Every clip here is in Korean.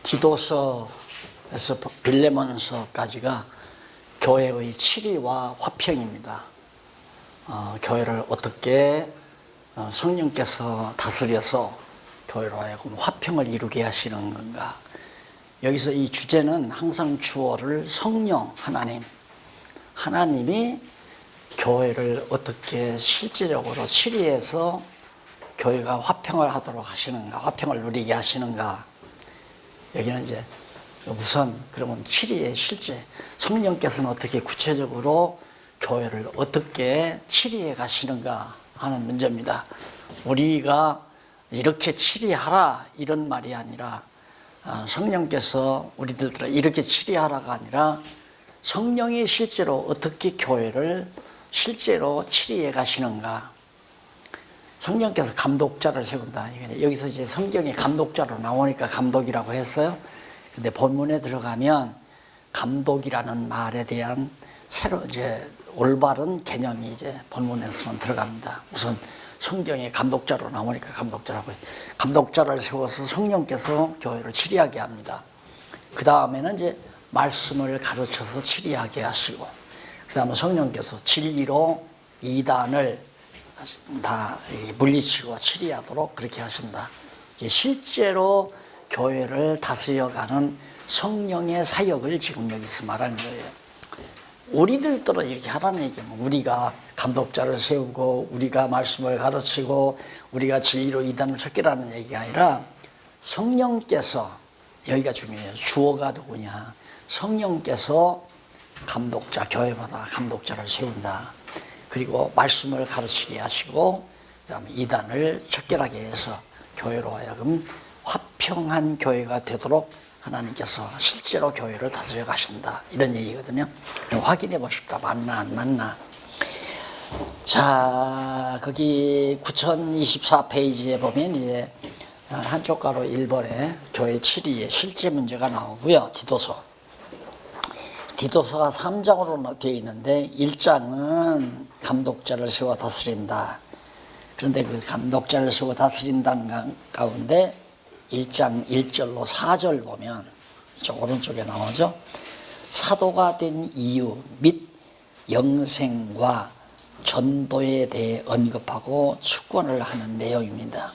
디도서에서 빌레몬서까지가 교회의 치리와 화평입니다. 교회를 어떻게 성령께서 다스려서 교회로 하여금 화평을 이루게 하시는 건가. 여기서 이 주제는 항상 주어를 성령, 하나님이 교회를 어떻게 실질적으로 치리해서 교회가 화평을 하도록 하시는가, 화평을 누리게 하시는가. 여기는 이제 우선 그러면 치리의 실제, 성령께서는 어떻게 구체적으로 교회를 어떻게 치리해 가시는가 하는 문제입니다. 우리가 이렇게 치리하라 이런 말이 아니라 성령께서 우리들을 이렇게 치리하라가 아니라 성령이 실제로 어떻게 교회를 실제로 치리해 가시는가. 성령께서 감독자를 세운다. 여기서 이제 성경이 감독자로 나오니까 감독이라고 했어요. 근데 본문에 들어가면 감독이라는 말에 대한 새로 이제 올바른 개념이 이제 본문에서는 들어갑니다. 우선 성경이 감독자로 나오니까 감독자라고 해요. 감독자를 세워서 성령께서 교회를 치리하게 합니다. 그 다음에는 이제 말씀을 가르쳐서 치리하게 하시고, 그 다음에 성령께서 진리로 이단을 다 물리치고 치리하도록 그렇게 하신다. 실제로 교회를 다스려가는 성령의 사역을 지금 여기서 말하는 거예요. 우리들도 이렇게 하라는 얘기예요. 우리가 감독자를 세우고 우리가 말씀을 가르치고 우리가 진리로 이단을 척결하는 얘기가 아니라 성령께서, 여기가 중요해요. 주어가 누구냐. 성령께서 감독자, 교회마다 감독자를 세운다. 그리고 말씀을 가르치게 하시고 그다음에 이단을 척결하게 해서 교회로 하여금 화평한 교회가 되도록 하나님께서 실제로 교회를 다스려 가신다. 이런 얘기거든요. 확인해 보십시다. 맞나 안 맞나. 자, 거기 9024페이지에 보면 이제 한쪽 가로 1번에 교회 치리의 실제 문제가 나오고요. 디도서가 3장으로 되어 있는데 1장은 감독자를 세워 다스린다. 그런데 그 감독자를 세워 다스린다는 가운데 1장 1절로 4절 보면 이쪽 오른쪽에 나오죠. 사도가 된 이유 및 영생과 전도에 대해 언급하고 축원을 하는 내용입니다.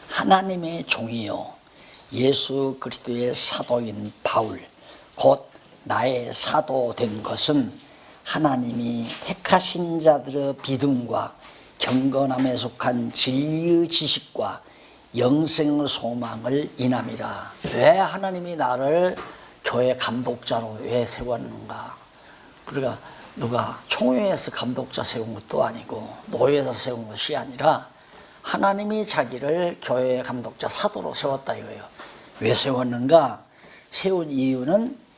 하나님의 종이요 예수 그리스도의 사도인 바울 곧 나의 사도 된 것은 하나님이 택하신 자들의 믿음과 경건함에 속한 진리의 지식과 영생의 소망을 인함이라. 왜 하나님이 나를 교회 감독자로 왜 세웠는가. 그러니까 누가 총회에서 감독자 세운 것도 아니고 노예에서 세운 것이 아니라 하나님이 자기를 교회 감독자 사도로 세웠다 이거예요. 왜 세웠는가. 세운 이유는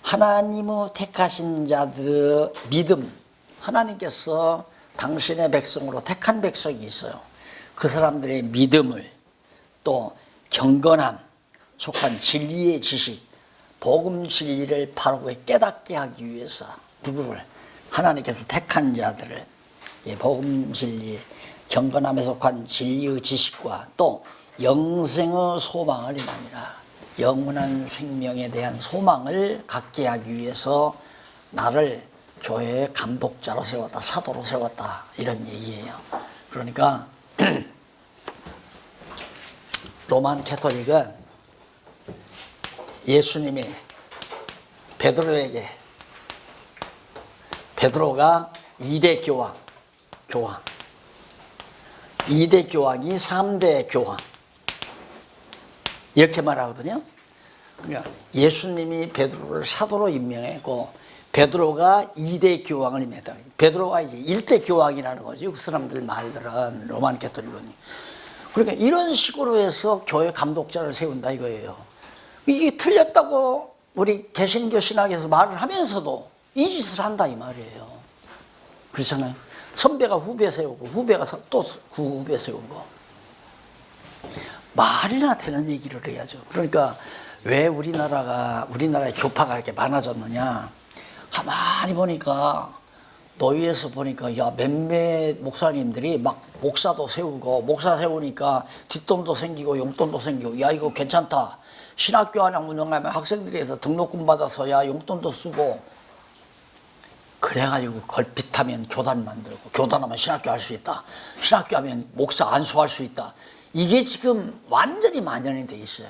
하나님의 택하신 자들의 믿음, 하나님께서 당신의 백성으로 택한 백성이 있어요. 그 사람들의 믿음을, 또 경건함, 속한 진리의 지식, 복음 진리를 바로 깨닫게 하기 위해서 누구를? 하나님께서 택한 자들을 복음 진리, 경건함에 속한 진리의 지식과 또 영생의 소망을 인함이라. 영원한 생명에 대한 소망을 갖게 하기 위해서 나를 교회의 감독자로 세웠다, 사도로 세웠다, 이런 얘기예요. 그러니까 로만 캐톨릭은 예수님이 베드로에게, 베드로가 2대 교황, 2대 교황이 3대 교황 이렇게 말하거든요. 그러니까 예수님이 베드로를 사도로 임명했고 베드로가 2대 교황을 임명했다. 베드로가 이제 1대 교황이라는 거죠. 그 사람들 말들은 로만 캐톨릭은. 그러니까 이런 식으로 해서 교회 감독자를 세운다 이거예요. 이게 틀렸다고 우리 개신교 신학에서 말을 하면서도 이 짓을 한다 이 말이에요. 그렇잖아요. 선배가 후배 세우고 후배가 또 후배 세우고. 말이나 되는 얘기를 해야죠. 그러니까 왜 우리나라에 교파가 이렇게 많아졌느냐. 가만히 보니까 노회에서 보니까 야 몇몇 목사님들이 막 목사도 세우고 목사 세우니까 뒷돈도 생기고 용돈도 생기고 야 이거 괜찮다. 신학교 하나 운영하면 학생들이 해서 등록금 받아서 야 용돈도 쓰고 그래가지고 걸핏하면 교단 만들고 교단하면 신학교 할 수 있다. 신학교 하면 목사 안수할 수 있다. 이게 지금 완전히 만연이 돼 있어요.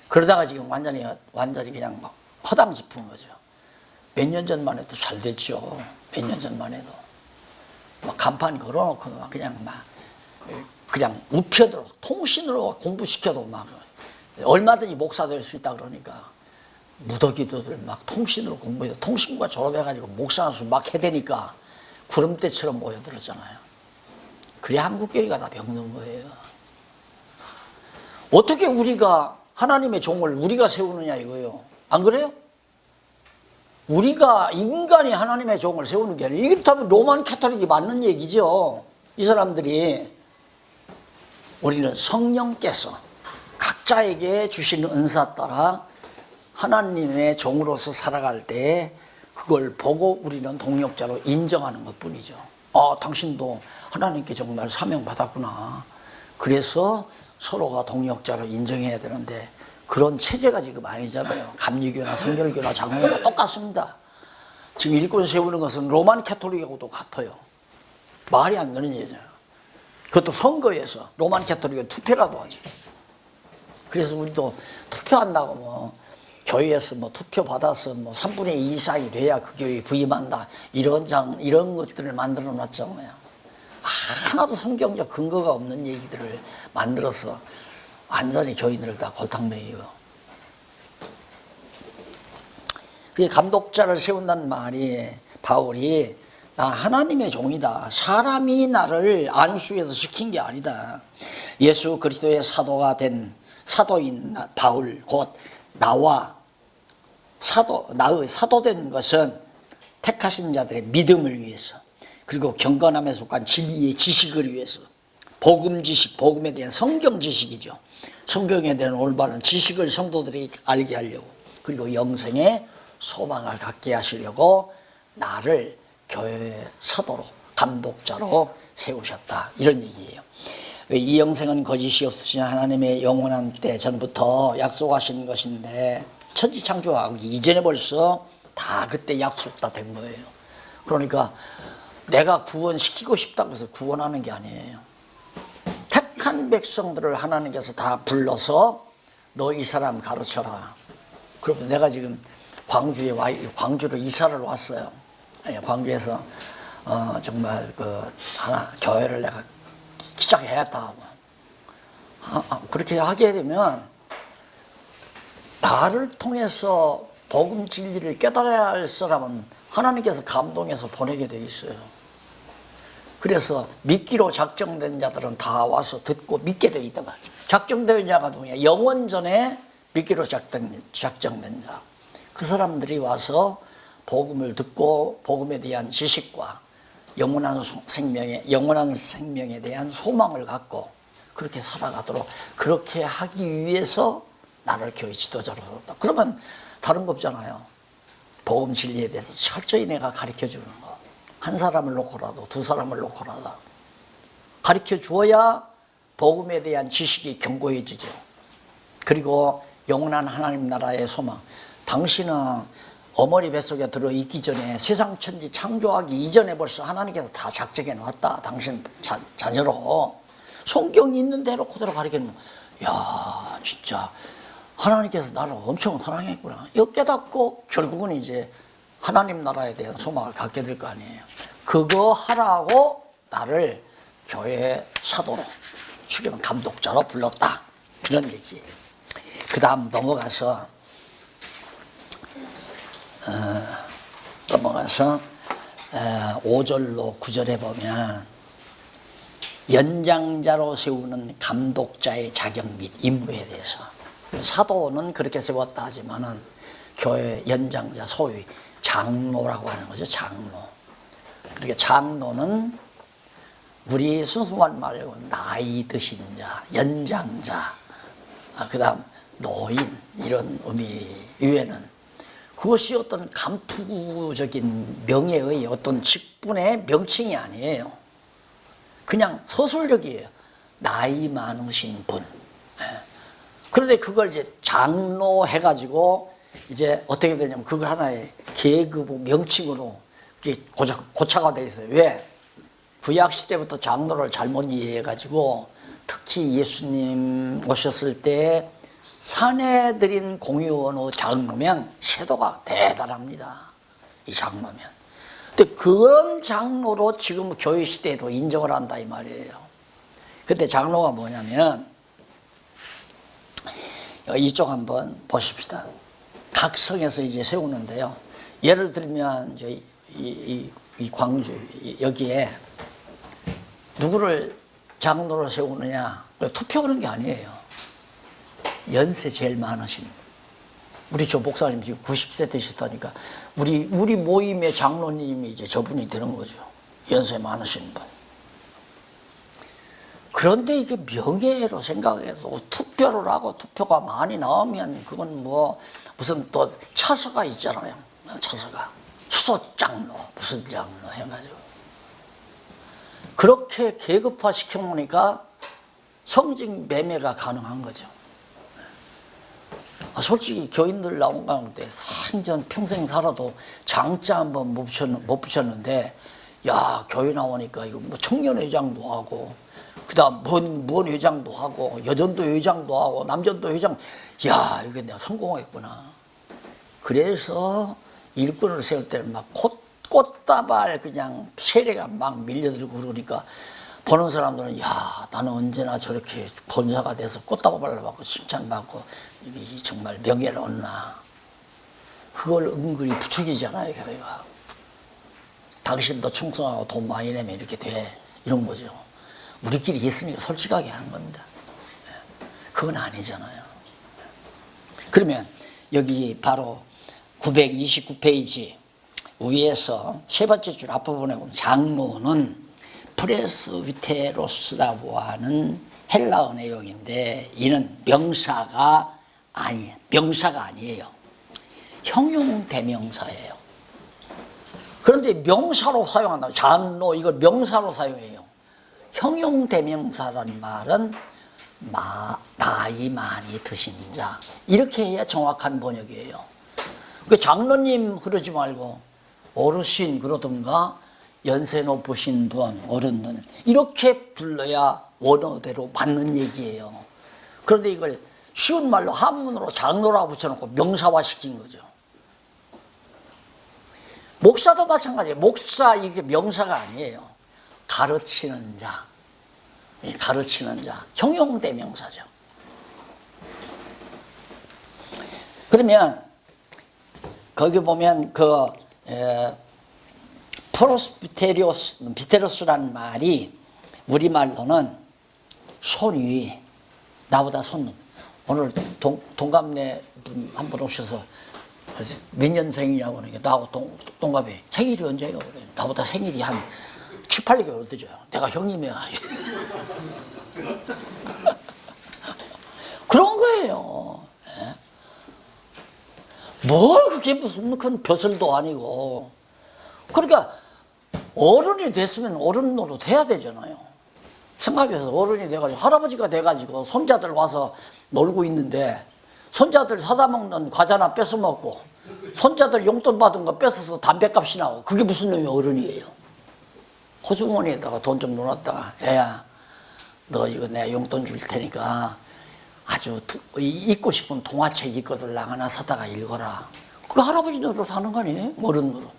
그러다가 지금 완전히 그냥 막 허당 짚은 거죠. 몇 년 전만 해도 잘 됐죠. 몇 년 전만 해도 막 간판 걸어놓고 막 그냥 우편으로 통신으로 공부시켜도 막 얼마든지 목사 될 수 있다 그러니까 무더기도들 막 통신으로 공부해서 통신과 졸업해가지고 목사 안수 막 해대니까 구름대처럼 모여들었잖아요. 그래 한국교회가 다 병든 거예요. 어떻게 우리가 하나님의 종을 우리가 세우느냐 이거예요. 안 그래요? 우리가 인간이 하나님의 종을 세우는 게 아니라 이게 다 로만 캐토릭이 맞는 얘기죠. 이 사람들이 우리는 성령께서 각자에게 주신 은사 따라 하나님의 종으로서 살아갈 때 그걸 보고 우리는 동역자로 인정하는 것뿐이죠. 당신도 하나님께 정말 사명받았구나. 그래서 서로가 동역자로 인정해야 되는데 그런 체제가 지금 아니잖아요. 감리교나 성결교나 장로교나 똑같습니다. 지금 일꾼 세우는 것은 로만 캐토릭하고도 같아요. 말이 안 되는 얘기잖아요. 그것도 선거에서 로만 캐토릭은 투표라도 하지. 그래서 우리도 투표한다고 뭐 교회에서 뭐 투표 받아서 뭐 3분의 2 이상이 돼야 그 교회에 부임한다. 이런 것들을 만들어 놨잖아요. 하나도 성경적 근거가 없는 얘기들을 만들어서 완전히 교인들을 다 골탕매요. 그게 감독자를 세운다는 말이 바울이 나 하나님의 종이다. 사람이 나를 안수해서 시킨 게 아니다. 예수 그리스도의 사도인 바울 곧 나의 사도된 것은 택하신 자들의 믿음을 위해서 그리고 경건함에 속한 진리의 지식을 위해서 복음 지식, 복음에 대한 성경 지식이죠. 성경에 대한 올바른 지식을 성도들이 알게 하려고 그리고 영생의 소망을 갖게 하시려고 나를 교회의 사도로 감독자로 세우셨다. 이런 얘기예요. 이 영생은 거짓이 없으신 하나님의 영원한 때 전부터 약속하신 것인데 천지창조하기 이전에 벌써 다 그때 약속 다 된 거예요. 그러니까 내가 구원시키고 싶다고 해서 구원하는 게 아니에요. 택한 백성들을 하나님께서 다 불러서 너 이 사람 가르쳐라. 그러면 내가 지금 광주로 이사를 왔어요. 광주에서 정말 교회를 내가 시작해야겠다. 그렇게 하게 되면 나를 통해서 복음 진리를 깨달아야 할 사람은 하나님께서 감동해서 보내게 돼 있어요. 그래서 믿기로 작정된 자들은 다 와서 듣고 믿게 돼 있단 말이에요. 작정된 자가 누구냐? 영원전에 믿기로 작정된 자. 그 사람들이 와서 복음을 듣고 복음에 대한 지식과 영원한 생명에 대한 소망을 갖고 그렇게 살아가도록 그렇게 하기 위해서 나를 교회 지도자로 뒀다. 그러면 다른 거 없잖아요. 복음 진리에 대해서 철저히 내가 가르쳐 주는 거. 한 사람을 놓고라도 두 사람을 놓고라도 가르쳐 주어야 복음에 대한 지식이 견고해지죠. 그리고 영원한 하나님 나라의 소망. 당신은 어머니 뱃속에 들어있기 전에 세상 천지 창조하기 이전에 벌써 하나님께서 다 작정해 놨다. 당신 자녀로. 성경이 있는 대로 그대로 가르치는 거야. 진짜 하나님께서 나를 엄청 사랑했구나. 이거 깨닫고 결국은 이제 하나님 나라에 대한 소망을 갖게 될 거 아니에요. 그거 하라고 나를 교회 사도로 지금 감독자로 불렀다. 그런 얘기. 그 다음 넘어가서 5절로 9절에 보면 연장자로 세우는 감독자의 자격 및 임무에 대해서 사도는 그렇게 세웠다 하지만은 교회 연장자 소위 장로라고 하는 거죠. 장로. 그러니까 장로는 우리 순수한 말로 나이 드신 자, 연장자, 그 다음 노인 이런 의미 이외에는 그것이 어떤 감투적인 명예의 어떤 직분의 명칭이 아니에요. 그냥 서술적이에요. 나이 많으신 분. 그런데 그걸 이제 장로 해가지고 이제 어떻게 되냐면 그걸 하나의 계급 명칭으로 고차가 돼 있어요. 왜? 구약 시대부터 장로를 잘못 이해해가지고 특히 예수님 오셨을 때 산에 들인 공의원의 장로면 세도가 대단합니다. 이 장로면. 근데 그런 장로로 지금 교회 시대에도 인정을 한다 이 말이에요. 근데 장로가 뭐냐면 이쪽 한번 보십시다. 각 성에서 이제 세우는데요. 예를 들면 이 광주 여기에 누구를 장로로 세우느냐? 투표하는 게 아니에요. 연세 제일 많으신 우리 조 목사님 지금 90세 되셨다니까 우리 모임의 장로님이 이제 저분이 되는 거죠. 연세 많으신 분. 그런데 이게 명예로 생각해서 투표를 하고 투표가 많이 나오면 그건 뭐 무슨 또 차서가 있잖아요. 차서가 수소장로 무슨 장로 해가지고 그렇게 계급화 시켜놓으니까 성직 매매가 가능한 거죠. 솔직히 교인들 나온 가운데 생전 평생 살아도 장자 한번 못 붙였는데 야 교회 나오니까 이거 뭐 청년회장도 하고 그다음 뭔 회장도 하고 여전도 회장도 하고 남전도 회장 야 이게 내가 성공했구나. 그래서 일꾼을 세울 때는 막 꽃다발 그냥 세례가 막 밀려들고 그러니까 보는 사람들은 야 나는 언제나 저렇게 권사가 돼서 꽃다발을 받고 칭찬받고 정말 명예를 얻나. 그걸 은근히 부추기잖아요 교회가. 당신도 충성하고 돈 많이 내면 이렇게 돼 이런 거죠. 우리끼리 있으니까 솔직하게 하는 겁니다. 그건 아니잖아요. 그러면 여기 바로 929페이지 위에서 세 번째 줄 앞부분에 보면 장로는 프레스비테로스라고 하는 헬라어 내용인데 이는 명사가 아니에요. 형용 대명사예요. 그런데 명사로 사용한다. 장로 이걸 명사로 사용해요. 형용 대명사란 말은 나이 많이 드신 자 이렇게 해야 정확한 번역이에요. 그 장로님 그러지 말고 어르신 그러든가 연세 높으신 분 어른은 이렇게 불러야 원어대로 맞는 얘기예요. 그런데 이걸 쉬운 말로 한문으로 장로라고 붙여놓고 명사화 시킨 거죠. 목사도 마찬가지예요. 목사 이게 명사가 아니에요. 가르치는 자, 형용대명사죠. 그러면 거기 보면 비테로스라는 말이 우리말로는 손위, 나보다 손. 오늘 동갑내 한 분 오셔서 몇 년생이냐고 그러니까 나하고 동갑이 생일이 언제예요? 그래. 나보다 생일이 한 7, 8개월 늦어요. 내가 형님이야. 그런 거예요. 뭘 그게 무슨 큰 벼슬도 아니고. 그러니까 어른이 됐으면 어른 노릇 해야 되잖아요. 생각해서 어른이 돼가지고 할아버지가 돼가지고 손자들 와서 놀고 있는데 손자들 사다 먹는 과자나 뺏어 먹고 손자들 용돈 받은 거 뺏어서 담배값이 나오고 그게 무슨 놈의 어른이에요. 호주머니에다가 돈 좀 넣어놨다가 애야 너 이거 내가 용돈 줄 테니까 아주 읽고 싶은 동화책 있거든 하나 사다가 읽어라. 그거 할아버지 노릇 하는 거 아니에요? 어른 노릇.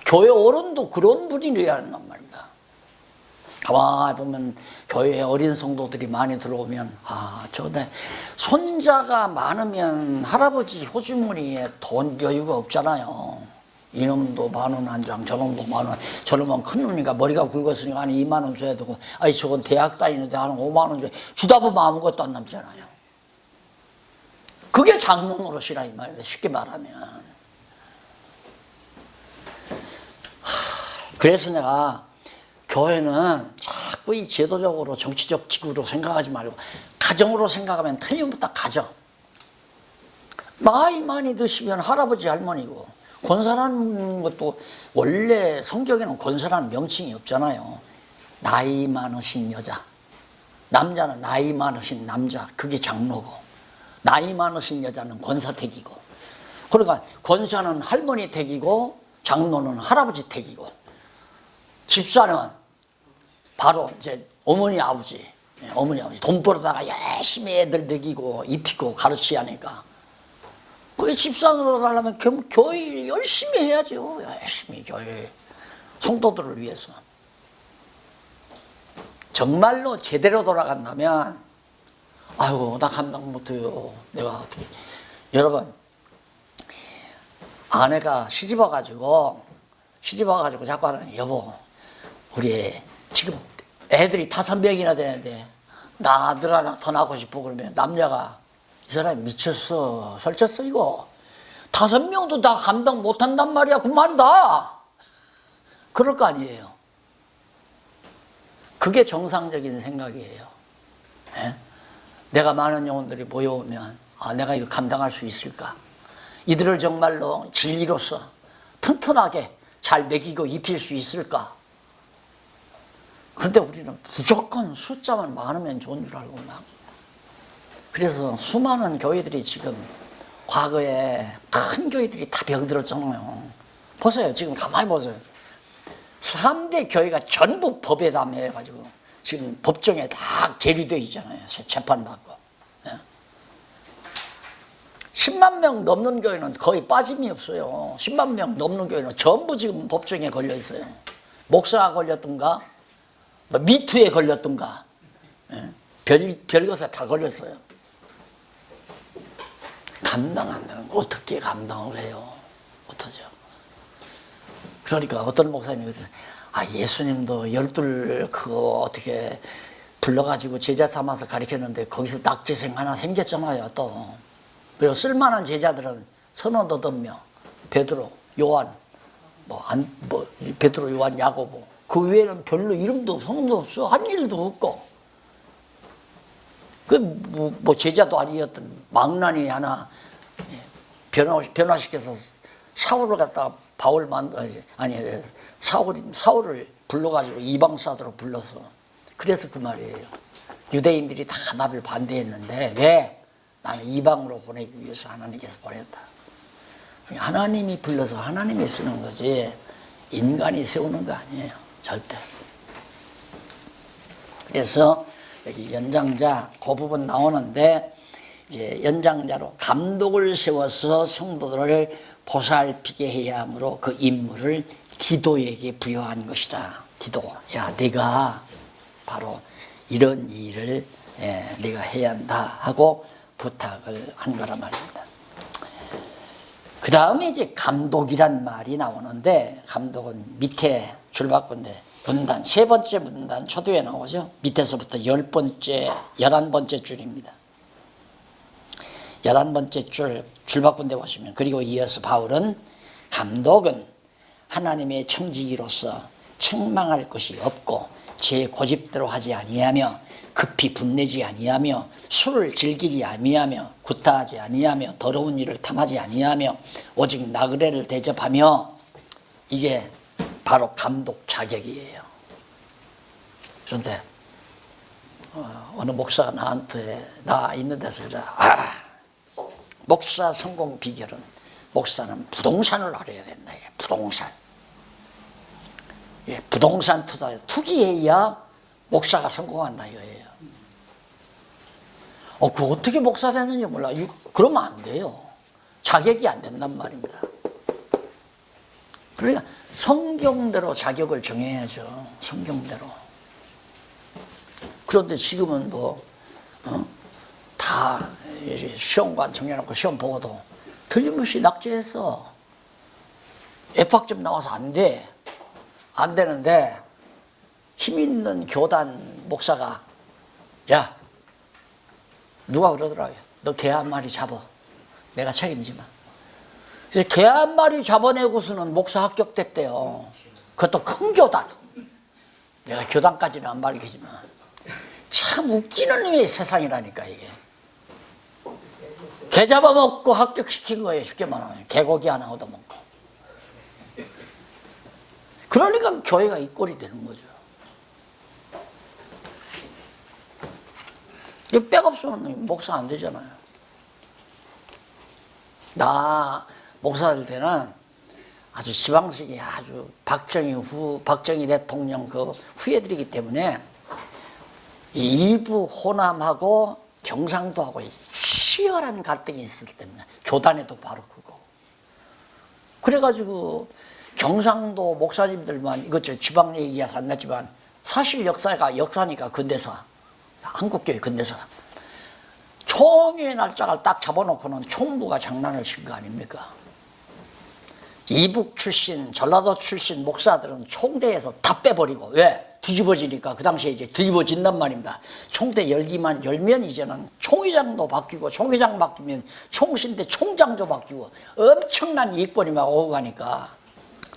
교회 어른도 그런 분이래야 하는 말입니다. 가만히 보면 교회에 어린 성도들이 많이 들어오면 저네 손자가 많으면 할아버지 호주머니에 돈 여유가 없잖아요. 이놈도 10,000원 한 장, 저놈도 10,000원, 저놈은 큰 놈이니까 머리가 굵었으니까 한 20,000원 줘야 되고 아니 저건 대학 다니는데 한 50,000원 주다 보면 아무것도 안 남잖아요. 그게 장로 노릇이라 이 말이에요. 쉽게 말하면. 그래서 내가 교회는 자꾸 이 제도적으로 정치적 기구로 생각하지 말고 가정으로 생각하면 틀림없다 가정. 나이 많이 드시면 할아버지 할머니고, 권사라는 것도 원래 성경에는 권사라는 명칭이 없잖아요. 나이 많으신 여자, 남자는 나이 많으신 남자, 그게 장로고, 나이 많으신 여자는 권사 댁이고, 그러니까 권사는 할머니 댁이고 장로는 할아버지 댁이고, 집사는 바로 이제 어머니 아버지 돈 벌어다가 열심히 애들 먹이고 입히고 가르치야 하니까, 그 집사로 하려면 교회 열심히 해야죠. 열심히 교회 성도들을 위해서. 정말로 제대로 돌아간다면, 아이고 나 감당 못해요, 내가 어떻게. 여러분, 아내가 시집 와가지고 자꾸 하는, 여보 우리 지금 애들이 5명이나 되는데 나 아들 하나 더 낳고 싶어. 그러면 남자가, 이 사람이 미쳤어, 설쳤어 이거. 5명도 다 감당 못한단 말이야, 그만다. 그럴 거 아니에요. 그게 정상적인 생각이에요. 예? 내가 많은 영혼들이 모여오면, 아, 내가 이거 감당할 수 있을까? 이들을 정말로 진리로서 튼튼하게 잘 먹이고 입힐 수 있을까? 그런데 우리는 무조건 숫자만 많으면 좋은 줄 알고 막. 그래서 수많은 교회들이 지금, 과거에 큰 교회들이 다 병들었잖아요. 보세요, 지금 가만히 보세요. 3대 교회가 전부 법에 담해가지고 지금 법정에 다 계류되어 있잖아요. 재판받고. 10만 명 넘는 교회는 거의 빠짐이 없어요. 10만 명 넘는 교회는 전부 지금 법정에 걸려 있어요. 목사가 걸렸던가, 미투에 걸렸던가, 별것에 다 걸렸어요. 감당 안 되는 거 어떻게 감당을 해요? 어떠죠? 그러니까 어떤 목사님이, 아, 예수님도 12 그거 어떻게 불러가지고 제자 삼아서 가르쳤는데 거기서 낙제생 하나 생겼잖아요, 또. 그리고 쓸만한 제자들은 38명, 베드로, 요한, 베드로, 요한, 야고보. 그 외에는 별로 이름도 성도 없어. 한 일도 없고. 제자도 아니었던 망나니 하나 변화시켜서 사울을 갖다가 사울을 불러가지고 이방사도로 불러서, 그래서 그 말이에요. 유대인들이 다 나를 반대했는데 왜? 나는 이방으로 보내기 위해서 하나님께서 보냈다. 하나님이 불러서 하나님이 쓰는 거지 인간이 세우는 거 아니에요, 절대. 그래서 여기 연장자 그 부분 나오는데, 이제 연장자로 감독을 세워서 성도들을 보살피게 해야 하므로 그 임무를 디도에게 부여한 것이다. 디도, 야, 네가 바로 이런 일을 네가 해야 한다 하고 부탁을 한 거란 말입니다. 그 다음에 이제 감독이란 말이 나오는데, 감독은 밑에 줄바꾼데 문단, 3번째 문단 초두에 나오죠. 밑에서부터 11번째 줄입니다. 11번째 줄바꾼데 보시면, 그리고 이어서 바울은, 감독은 하나님의 청지기로서 책망할 것이 없고 제 고집대로 하지 아니하며 급히 분내지 아니하며 술을 즐기지 아니하며 구타하지 아니하며 더러운 일을 탐하지 아니하며 오직 나그네를 대접하며, 이게 바로 감독 자격이에요. 그런데 어느 목사가 나한테, 나 있는 데서 목사 성공 비결은, 목사는 부동산을 알아야 된다. 부동산. 부동산 투기해야 목사가 성공한다 이거예요. 그거 어떻게 목사 되는지 몰라. 그러면 안 돼요. 자격이 안 된단 말입니다. 그러니까 성경대로 자격을 정해야죠. 성경대로. 그런데 지금은 다 시험관 정해놓고 시험 보고도 틀림없이 낙제해서 F학점 나와서 안 돼. 안 되는데 힘 있는 교단 목사가, 야, 누가 그러더라고요. 너 개 한 마리 잡아. 내가 책임지마. 그래서 개 한 마리 잡아내고서는 목사 합격됐대요. 그것도 큰 교단. 내가 교단까지는 안 밝히지만 참 웃기는 놈의 세상이라니까 이게. 개 되잡아먹고 합격시킨 거예요. 쉽게 말하면 개고기 하나 얻어먹고. 그러니까 교회가 이 꼴이 되는 거죠. 이거 백 없으면 목사 안 되잖아요. 나 목사 될 때는 아주 지방직이 아주 박정희 대통령 그 후예들이기 때문에 이 이부 호남하고 경상도하고 치열한 갈등이 있을 때입니다. 교단에도 바로 그거. 그래가지고 경상도 목사님들만 이것저 지방 얘기가 안 났지만 사실 역사니까 근대사, 한국교회 근대사. 총회 날짜를 딱 잡아놓고는 총무가 장난을 친 거 아닙니까? 이북 출신, 전라도 출신 목사들은 총대에서 다 빼버리고, 왜? 뒤집어지니까 그 당시에 이제 뒤집어진단 말입니다. 총대 열기만 열면 이제는 총회장도 바뀌고, 총회장 바뀌면 총신대 총장도 바뀌고, 엄청난 이권이 막 오고 가니까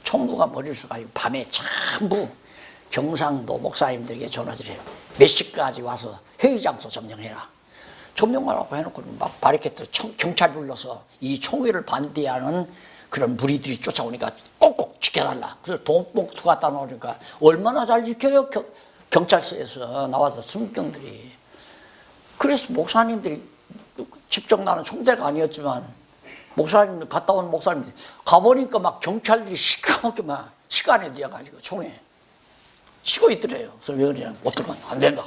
총무가 머리를 써가지고 밤에 전부 경상도 목사님들에게 전화를 해요. 몇 시까지 와서 회의 장소 점령해라. 점령하라고 해놓고는 막 바리케이트 경찰 불러서 이 총회를 반대하는 그런 무리들이 쫓아오니까 꼭꼭 지켜달라. 그래서 돈봉투 갖다 놓으니까 얼마나 잘 지켜요. 경찰서에서 나와서 순경들이. 그래서 목사님들이 직접 나는 총대가 아니었지만 목사님들 갔다 온 목사님들 가보니까 막 경찰들이 시커멓게 막 시간에 뛰어가지고 총회 치고 있더래요. 그래서 왜 그러냐, 못 들어가냐, 안 된다.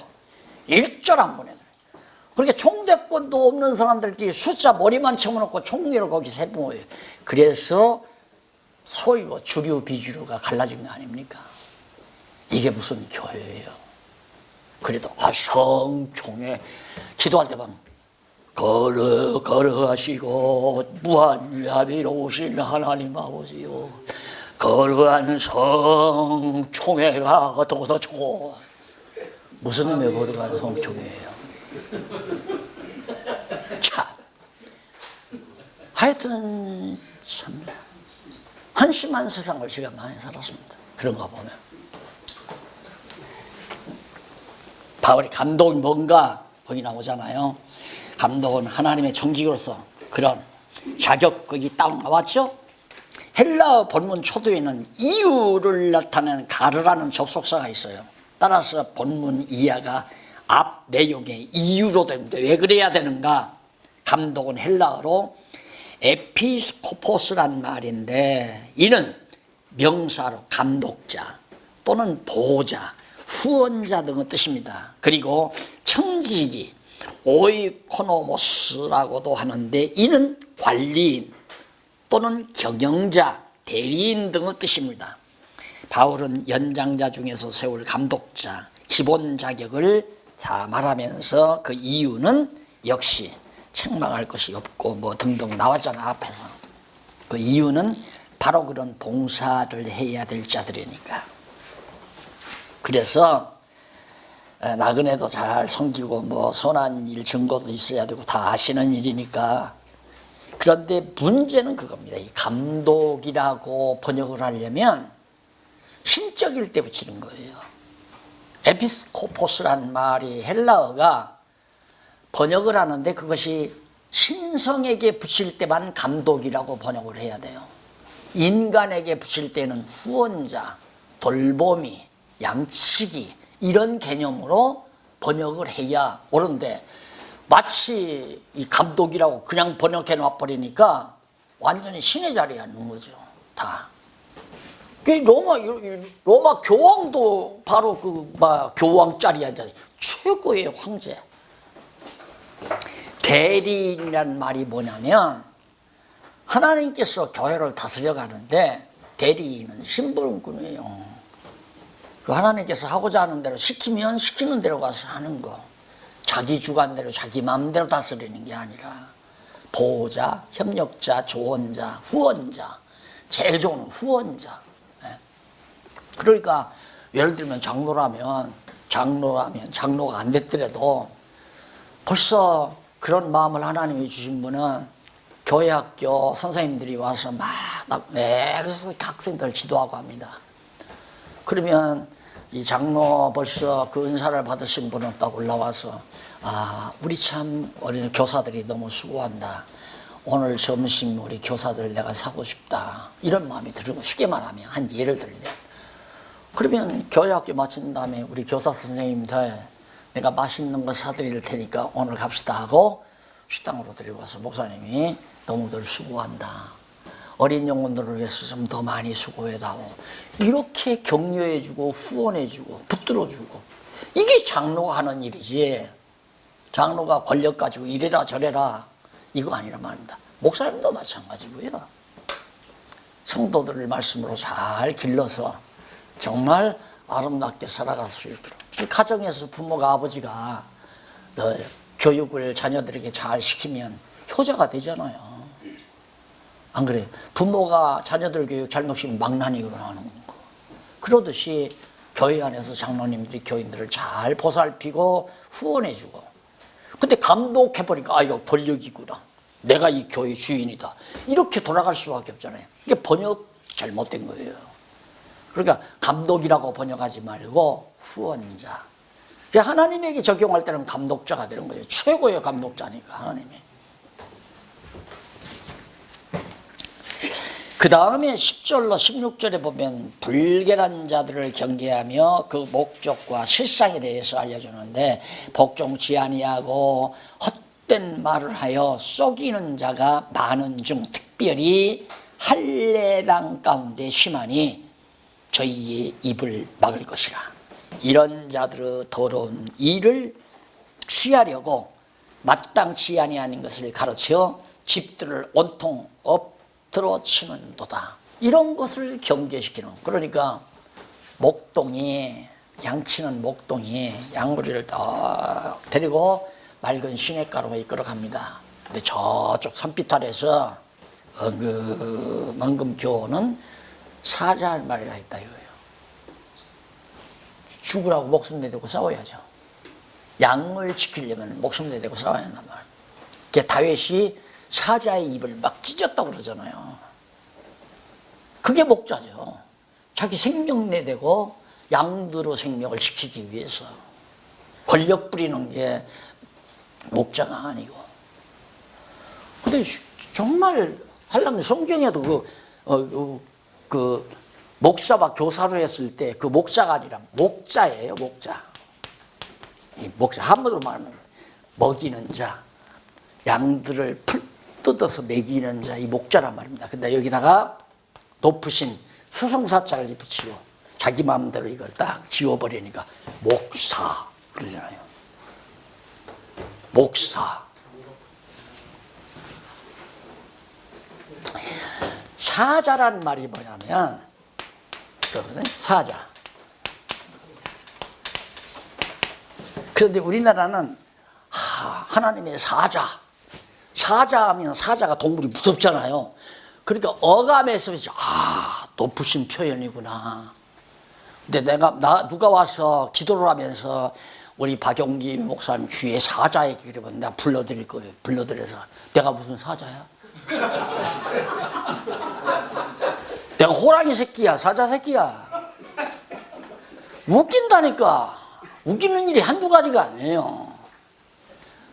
일절 안 보내더래요. 그렇게 총대권도 없는 사람들끼리 숫자 머리만 쳐놓고 총회를 거기 세분거예요. 그래서 소위 뭐 주류 비주류가 갈라진 거 아닙니까? 이게 무슨 교회예요? 그래도 성총회 기도할 때 보면 거룩하시고 무한유합이로우신 하나님 아버지요, 거룩한 성총회가 어떠고 무슨 의미의 거룩한 성총회예요? 참, 하여튼 참 한심한 세상을 제가 많이 살았습니다. 그런 거 보면 바울이 감독이 뭔가 거기 나오잖아요. 감독은 하나님의 정직으로서 그런 자격이 딱 나왔죠. 헬라어 본문 초도에는 이유를 나타내는 가르라는 접속사가 있어요. 따라서 본문 이하가 앞 내용의 이유로 되는데 왜 그래야 되는가? 감독은 헬라어로 에피스코포스란 말인데 이는 명사로 감독자 또는 보호자, 후원자 등의 뜻입니다. 그리고 청지기 오이코노모스라고도 하는데 이는 관리인 또는 경영자, 대리인 등의 뜻입니다. 바울은 연장자 중에서 세울 감독자, 기본 자격을 다 말하면서 그 이유는 역시 책망할 것이 없고 뭐 등등 나왔잖아 앞에서. 그 이유는 바로 그런 봉사를 해야 될 자들이니까. 그래서 나그네도 잘 섬기고 뭐 선한 일 증거도 있어야 되고 다 아시는 일이니까. 그런데 문제는 그겁니다. 이 감독이라고 번역을 하려면 신적일 때 붙이는 거예요. 에피스코포스라는 말이 헬라어가 번역을 하는데 그것이 신성에게 붙일 때만 감독이라고 번역을 해야 돼요. 인간에게 붙일 때는 후원자, 돌보미, 양치기 이런 개념으로 번역을 해야 옳은데 마치 이 감독이라고 그냥 번역해 놔버리니까 완전히 신의 자리에 앉는 거죠. 다. 로마 교황도 바로 교황 자리에 앉아 최고의 황제. 대리인이라는 말이 뭐냐면 하나님께서 교회를 다스려 가는데 대리인은 심부름꾼이에요. 그 하나님께서 하고자 하는 대로 시키면 시키는 대로 가서 하는 거. 자기 주관대로 자기 마음대로 다스리는 게 아니라 보호자, 협력자, 조언자, 후원자. 제일 좋은 후원자. 그러니까 예를 들면 장로가 안 됐더라도 벌써 그런 마음을 하나님이 주신 분은 교회 학교 선생님들이 와서 막 매일서 학생들 지도하고 합니다. 그러면 이 장로 벌써 그 은사를 받으신 분은 딱 올라와서 우리 참 어린 교사들이 너무 수고한다. 오늘 점심 우리 교사들 내가 사고 싶다 이런 마음이 들고, 쉽게 말하면 한 예를 들면, 그러면 교회학교 마친 다음에 우리 교사 선생님들 내가 맛있는 거 사드릴 테니까 오늘 갑시다 하고 식당으로 데리고 와서 목사님이 너무들 수고한다, 어린 영혼들을 위해서 좀 더 많이 수고해다오, 이렇게 격려해주고 후원해주고 붙들어주고, 이게 장로가 하는 일이지. 장로가 권력 가지고 이래라 저래라 이거 아니란 말입니다. 목사님도 마찬가지고요. 성도들을 말씀으로 잘 길러서 정말 아름답게 살아갈 수 있도록, 가정에서 부모가 아버지가 교육을 자녀들에게 잘 시키면 효자가 되잖아요. 안 그래요? 부모가 자녀들 교육 잘못시키면 망난이 일어나는 거. 그러듯이 교회 안에서 장로님들이 교인들을 잘 보살피고 후원해주고, 근데 감독해보니까 이거 권력이구나, 내가 이 교회 주인이다, 이렇게 돌아갈 수밖에 없잖아요. 이게 번역 잘못된 거예요. 그러니까 감독이라고 번역하지 말고 후원자. 하나님에게 적용할 때는 감독자가 되는 거예요. 최고의 감독자니까 하나님이. 그 다음에 10절로 16절에 보면 불결한 자들을 경계하며 그 목적과 실상에 대해서 알려주는데, 복종치 아니하고 헛된 말을 하여 속이는 자가 많은 중 특별히 할례당 가운데 심하니 저희의 입을 막을 것이라. 이런 자들의 더러운 일을 취하려고 마땅치 아니하는 것을 가르쳐 집들을 온통 엎드러 치는도다. 이런 것을 경계시키는. 그러니까 목동이, 양치는 목동이 양무리를 딱 데리고 맑은 시냇가로 이끌어갑니다. 근데 저쪽 산빛 아래서 엉금 교원은 사자할 말이가 있다 이거예요. 죽으라고 목숨 내대고 싸워야죠. 양을 지키려면 목숨 내대고 싸워야 한단 말이에요. 다윗이 사자의 입을 막 찢었다고 그러잖아요. 그게 목자죠. 자기 생명 내대고 양들의 생명을 지키기 위해서. 권력 부리는 게 목자가 아니고. 근데 정말 하려면 성경에도 그 목사와 교사로 했을 때 그 목자가 아니라 목자예요, 목자. 이 목자, 한마디로 말하면 먹이는 자, 양들을 풀 뜯어서 먹이는 자, 이 목자란 말입니다. 근데 여기다가 높으신 스승사자를 붙이고 자기 마음대로 이걸 딱 지워버리니까 목사 그러잖아요. 목사. 사자란 말이 뭐냐면, 그러거든, 사자. 그런데 우리나라는 하나님의 사자. 사자하면 사자가 동물이 무섭잖아요. 그러니까 어감에서 높으신 표현이구나. 근데 누가 와서 기도를 하면서 우리 박용기 목사님 주위에 사자 얘기 그러면 내가 불러드릴 거예요. 불러드려서 내가 무슨 사자야? 내가 호랑이 새끼야, 사자 새끼야. 웃긴다니까. 웃기는 일이 한두 가지가 아니에요.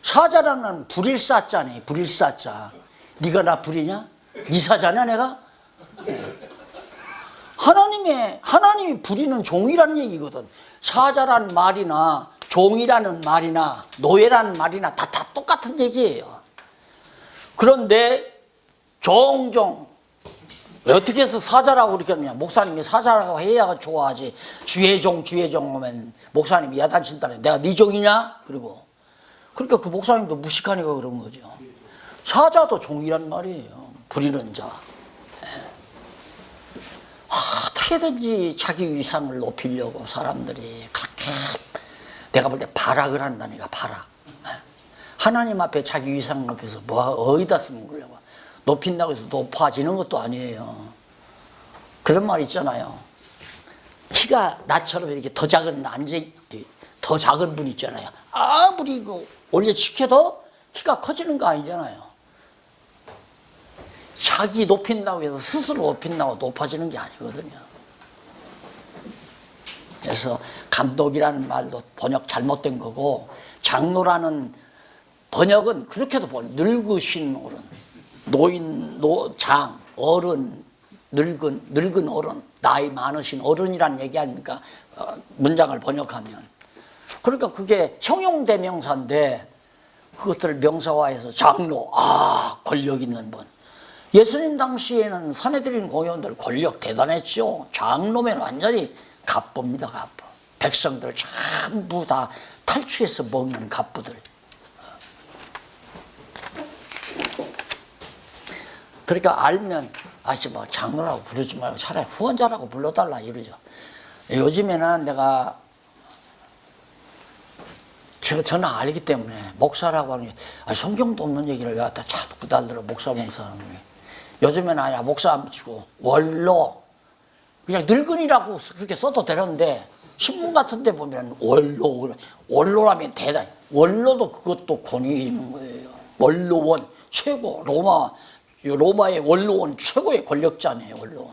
사자라는 불일사자네, 불일사자. 네가 나 불이냐? 네 사자냐 내가? 하나님이 부리는 종이라는 얘기거든. 사자란 말이나 종이라는 말이나 노예라는 말이나 다 똑같은 얘기예요. 그런데 종종 어떻게 해서 사자라고 그렇게 하느냐. 목사님이 사자라고 해야 좋아하지. 주의 종 오면 목사님이 야단친다네. 내가 네 종이냐? 그러니까 그 목사님도 무식하니까 그런 거죠. 사자도 종이란 말이에요. 부리는 자. 어떻게든지 자기 위상을 높이려고 사람들이 그렇게 내가 볼 때 발악을 한다니까, 발악. 하나님 앞에 자기 위상을 높여서 어디다 쓰는 거려고. 높인다고 해서 높아지는 것도 아니에요. 그런 말 있잖아요. 키가 나처럼 이렇게 더 작은 분 있잖아요. 아무리 올려치켜도 키가 커지는 거 아니잖아요. 자기 높인다고 해서 스스로 높인다고 높아지는 게 아니거든요. 그래서 감독이라는 말도 번역 잘못된 거고, 장로라는 번역은 그렇게도 늙으신 어른, 노인, 장, 어른, 늙은 어른, 나이 많으신 어른이란 얘기 아닙니까? 문장을 번역하면. 그러니까 그게 형용대명사인데 그것들을 명사화해서 장로, 권력 있는 분. 예수님 당시에는 산헤드린 공회원들 권력 대단했죠. 장로면 완전히 갑부입니다, 갑부. 백성들 전부 다 탈취해서 먹는 갑부들. 그러니까 알면 뭐 장로라고 부르지 말고 차라리 후원자라고 불러달라 이러죠. 요즘에는 내가 저는 알기 때문에 목사라고 하는 게 성경도 없는 얘기를 왜 갖다 자꾸 달들어 목사 하는 게. 요즘에는 아니야 목사 안 붙이고 원로 그냥 늙은이라고 그렇게 써도 되는데 신문 같은 데 보면 원로라면 대단히 원로도 그것도 권위 있는 거예요. 원로원 최고 로마의 원로원 최고의 권력자네요. 원로원.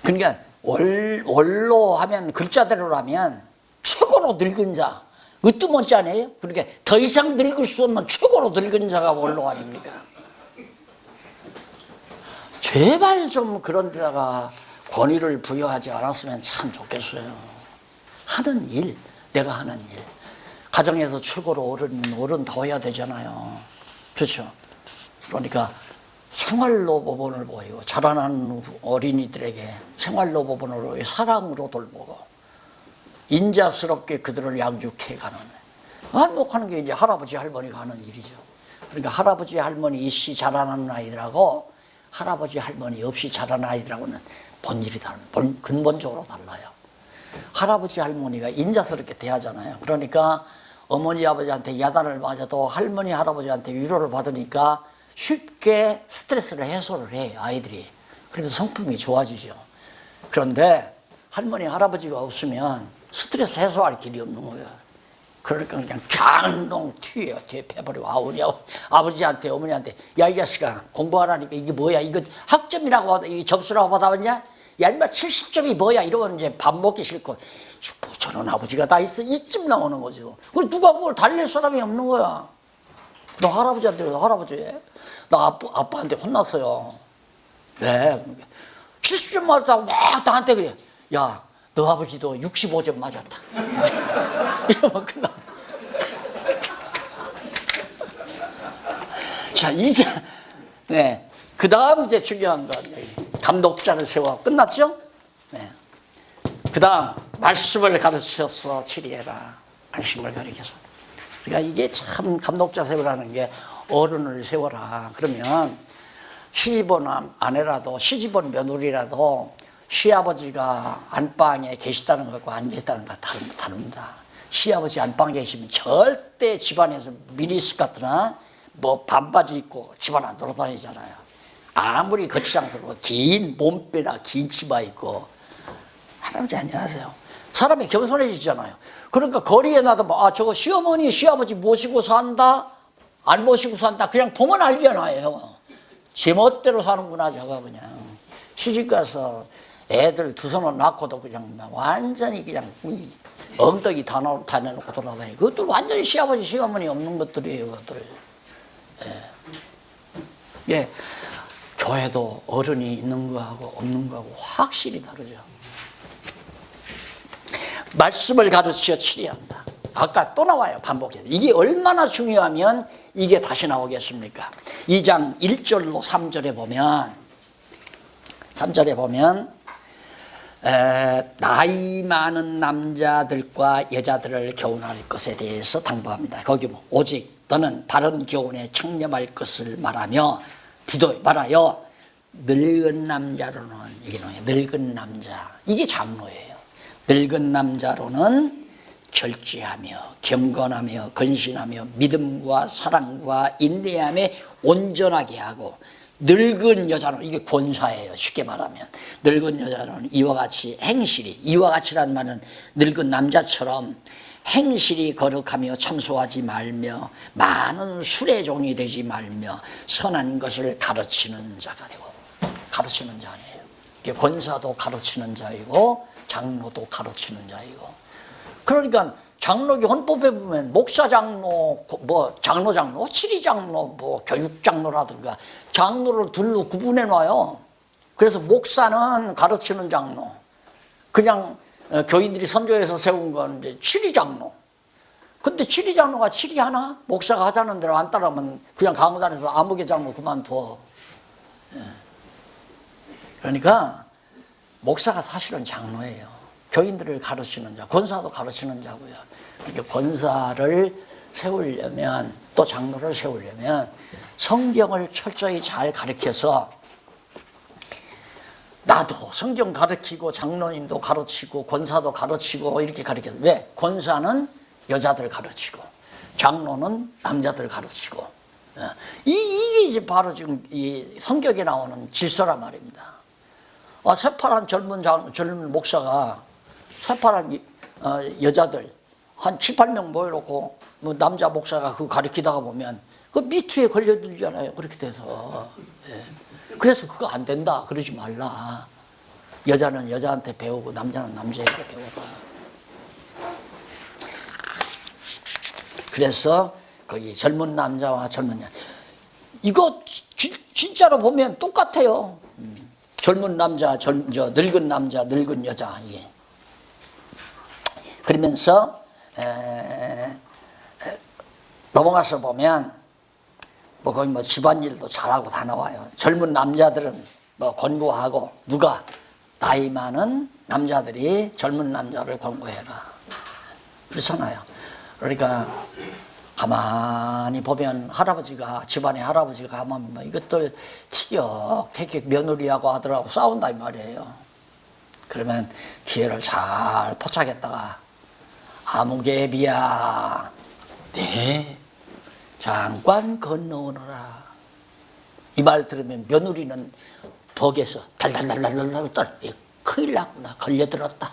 그러니까 원로 하면 글자대로라면 최고로 늙은 자 으뜸없지 않아요? 그러니까 더 이상 늙을 수 없는 최고로 늙은 자가 원로 아닙니까? 제발 좀 그런 데다가 권위를 부여하지 않았으면 참 좋겠어요. 하는 일, 내가 하는 일. 가정에서 최고로 어른다워야 되잖아요. 그렇죠? 그러니까 생활로 법원을 보이고 자라나는 어린이들에게 생활로 법원으로 사랑으로 돌보고 인자스럽게 그들을 양육해가는 한몫하는 게 이제 할아버지 할머니가 하는 일이죠. 그러니까 할아버지 할머니 있이 자라나는 아이들하고 할아버지 할머니 없이 자라는 아이들하고는 본질이 근본적으로 달라요. 할아버지 할머니가 인자스럽게 대하잖아요. 그러니까 어머니 아버지한테 야단을 맞아도 할머니 할아버지한테 위로를 받으니까 쉽게 스트레스를 해소를 해요, 아이들이. 그래서 성품이 좋아지죠. 그런데 할머니 할아버지가 없으면 스트레스 해소할 길이 없는 거예요. 그러니까 그냥 장동 튀어요. 뒤에 패버리고 아버지한테 어머니한테 야 이 자식아 공부하라니까 이게 뭐야 이거 학점이라고 받아 이게 점수라고 받아왔냐? 야 인마 70점이 뭐야 이러면 이제 밥 먹기 싫고 저런 아버지가 다 있어 이쯤 나오는 거죠. 그럼 누가 그걸 달랠 사람이 없는 거야. 너 할아버지한테 나 아빠한테 혼났어요. 왜? 70점 맞았다고 막 나한테 그래. 야 너 아버지도 65점 맞았다. 이러면 끝나. 자, 이제, 네. 그 다음 이제 중요한 건, 감독자를 세워. 끝났죠? 네. 그 다음, 말씀을 가르쳐서 치리해라. 말씀을 가르쳐서. 그러니까 이게 참 감독자 세우라는 게 어른을 세워라. 그러면 시집온 아내라도, 시집온 며느리라도 시아버지가 안방에 계시다는 것과 안 계시다는 것 다릅니다. 시아버지 안방에 계시면 절대 집안에서 미니스커트나 뭐 반바지 입고 집안 안 돌아다니잖아요. 아무리 거치장스럽고 긴 몸빼나 긴 치마 입고 할아버지 안녕하세요. 사람이 겸손해지잖아요. 그러니까 거리에 나도 저거 시어머니 시아버지 모시고 산다 안 모시고 산다 그냥 보면 알잖아요. 제 멋대로 사는구나 저거 그냥. 시집가서 애들 두 손을 낳고도 그냥 완전히 그냥 엉덩이 다 내놓고 돌아다니고 그것도 완전히 시아버지 시어머니 없는 것들이에요. 그것들. 예, 교회도 어른이 있는 거하고 없는 거하고 확실히 다르죠. 말씀을 가르쳐 치리한다. 아까 또 나와요. 반복해서. 이게 얼마나 중요하면 이게 다시 나오겠습니까? 2장 1절로 3절에 보면 나이 많은 남자들과 여자들을 교훈할 것에 대해서 당부합니다. 거기 오직 너는 바른 교훈에 청렴할 것을 말하여 늙은 남자로는 늙은 남자 이게 장로예요. 늙은 남자로는 절제하며 경건하며 근신하며 믿음과 사랑과 인내함에 온전하게 하고 늙은 여자는 이게 권사예요. 쉽게 말하면 늙은 여자는 이와 같이 행실이 이와 같이란 말은 늙은 남자처럼 행실이 거룩하며 참소하지 말며 많은 술의 종이 되지 말며 선한 것을 가르치는 자가 되고 가르치는 자예요. 권사도 가르치는 자이고 장로도 가르치는 자이고 그러니까 장로교 헌법에 보면 목사 장로, 뭐 장로, 치리 장로, 뭐 교육 장로라든가 장로를 둘로 구분해 놔요. 그래서 목사는 가르치는 장로, 그냥 교인들이 선교해서 세운 건 이제 치리 장로. 근데 치리 장로가 치리하나? 목사가 하자는 대로 안 따르면 그냥 강단에서 아무개 장로 그만둬. 그러니까 목사가 사실은 장로예요. 교인들을 가르치는 자, 권사도 가르치는 자고요. 그러니까 권사를 세우려면, 또 장로를 세우려면 성경을 철저히 잘 가르쳐서, 나도 성경 가르치고 장로님도 가르치고 권사도 가르치고 이렇게 가르쳐서, 왜? 권사는 여자들 가르치고 장로는 남자들 가르치고, 이게 이제 바로 지금 이 성경에 나오는 질서란 말입니다. 새파란 젊은 목사가 새파란 여자들 한 7, 8명 모여놓고 뭐 남자 목사가 그거 가르치다가 보면 그 미투에 걸려들잖아요. 그렇게 돼서. 그래서 그거 안 된다. 그러지 말라. 여자는 여자한테 배우고 남자는 남자에게 배워라. 그래서 거기 젊은 남자와 젊은 여자, 이거 진짜로 보면 똑같아요. 젊은 남자, 늙은 남자, 늙은 여자, 이게. 그러면서 넘어가서 보면 뭐 거기 뭐 집안일도 잘하고 다 나와요. 젊은 남자들은 뭐 권고하고, 누가? 나이 많은 남자들이 젊은 남자를 권고해라. 그렇잖아요. 그러니까 가만히 보면 할아버지가, 집안에 할아버지가 가만히 보면 이것들 티격태격 며느리하고 아들하고 싸운다 이 말이에요. 그러면 기회를 잘 포착했다가, 아무개비야, 네, 잠깐 건너오너라. 이 말 들으면 며느리는 벅에서 달달달달달 떨, 큰일 났구나, 걸려들었다.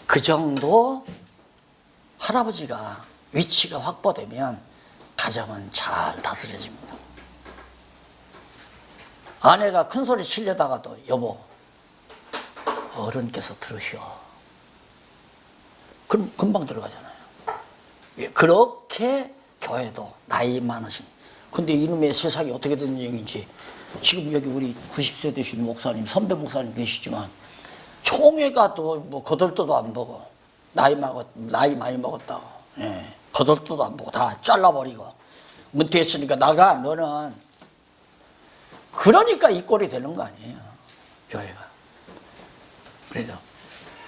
그 정도 할아버지가 위치가 확보되면 가정은 잘 다스려집니다. 아내가 큰 소리 치려다가도, 여보, 어른께서 들으시오. 그럼 금방 들어가잖아요. 그렇게 교회도 나이 많으신, 근데 이놈의 세상이 어떻게 된 얘기인지, 지금 여기 우리 90세 되신 목사님, 선배 목사님 계시지만 총회가 또 뭐 거들떠도 안 보고, 나이 많이 먹었다고, 거들떠도 안 보고 다 잘라버리고, 은퇴했으니까 나가, 너는. 그러니까 이 꼴이 되는 거 아니에요, 교회가. 그래서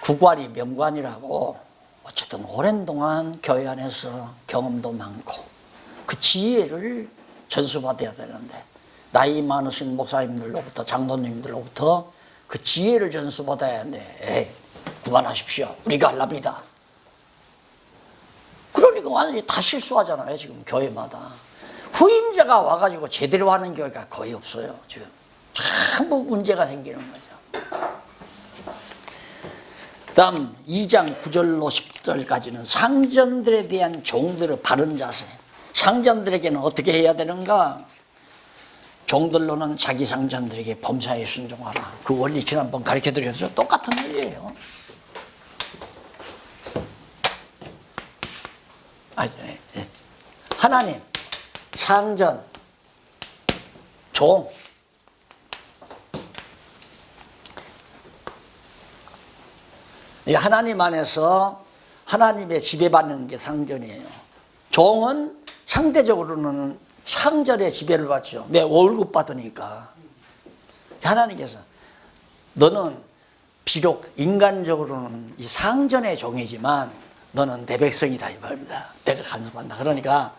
국관이 명관이라고, 어쨌든 오랜 동안 교회 안에서 경험도 많고 그 지혜를 전수받아야 되는데, 나이 많으신 목사님들로부터, 장로님들로부터 그 지혜를 전수받아야 하는데, 그만하십시오, 우리가 하랍니다. 그러니까 완전히 다 실수하잖아요. 지금 교회마다 후임자가 와가지고 제대로 하는 교회가 거의 없어요. 지금 전부 문제가 생기는 거죠. 그 다음 2장 9절로 10절까지는 상전들에 대한 종들의 바른 자세. 상전들에게는 어떻게 해야 되는가? 종들로는 자기 상전들에게 범사에 순종하라. 그 원리 지난번 가르쳐드렸죠. 똑같은 원리예요. 하나님, 상전, 종. 하나님 안에서 하나님의 지배받는 게 상전이에요. 종은 상대적으로는 상전의 지배를 받죠. 내 월급 받으니까. 하나님께서, 너는 비록 인간적으로는 이 상전의 종이지만 너는 내 백성이다 이 말입니다. 내가 간섭한다. 그러니까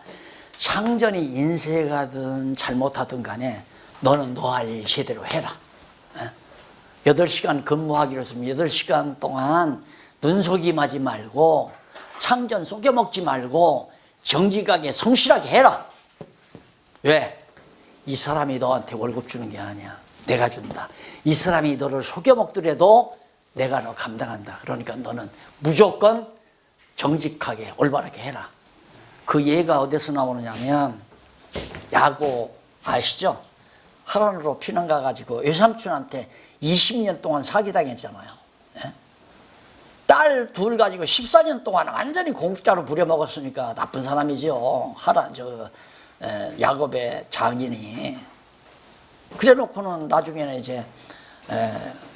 상전이 인색하든 잘못하든 간에 너는 너 할 일 제대로 해라. 8시간 근무하기로 했으면 8시간 동안 눈속임하지 말고, 상전 속여먹지 말고 정직하게 성실하게 해라. 왜? 이 사람이 너한테 월급 주는 게 아니야. 내가 준다. 이 사람이 너를 속여먹더라도 내가 너 감당한다. 그러니까 너는 무조건 정직하게 올바르게 해라. 그 예가 어디서 나오느냐면, 야고 아시죠? 하란으로 피난 가가지고 외삼촌한테 20년 동안 사기당했잖아요. 딸 둘 가지고 14년 동안 완전히 공짜로 부려먹었으니까 나쁜 사람이지요. 야곱의 장인이. 그래 놓고는 나중에는 이제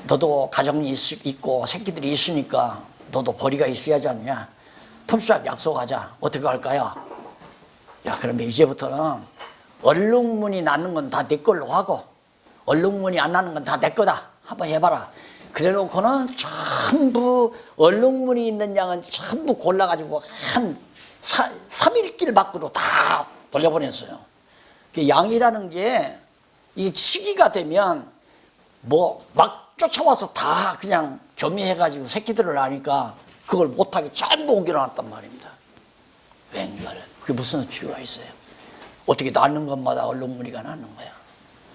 너도 가정이 있고 새끼들이 있으니까 너도 벌이가 있어야 하지 않냐. 품slag 약속하자. 어떻게 할까요? 야, 그러면 이제부터는 얼룩무늬 나는 건 다 내 걸로 하고 얼룩무늬 안 나는 건 다 내 거다. 한번 해봐라. 그래 놓고는 전부 얼룩무늬 있는 양은 전부 골라가지고 한 3일길 밖으로 다 돌려보냈어요. 양이라는 게 이 시기가 되면 뭐 막 쫓아와서 다 그냥 교미해가지고 새끼들을 낳으니까 그걸 못하게 전부 옮겨놨단 말입니다. 웬걸? 그게 무슨 필요가 있어요? 어떻게 낳는 것마다 얼룩무늬가 나는 거야.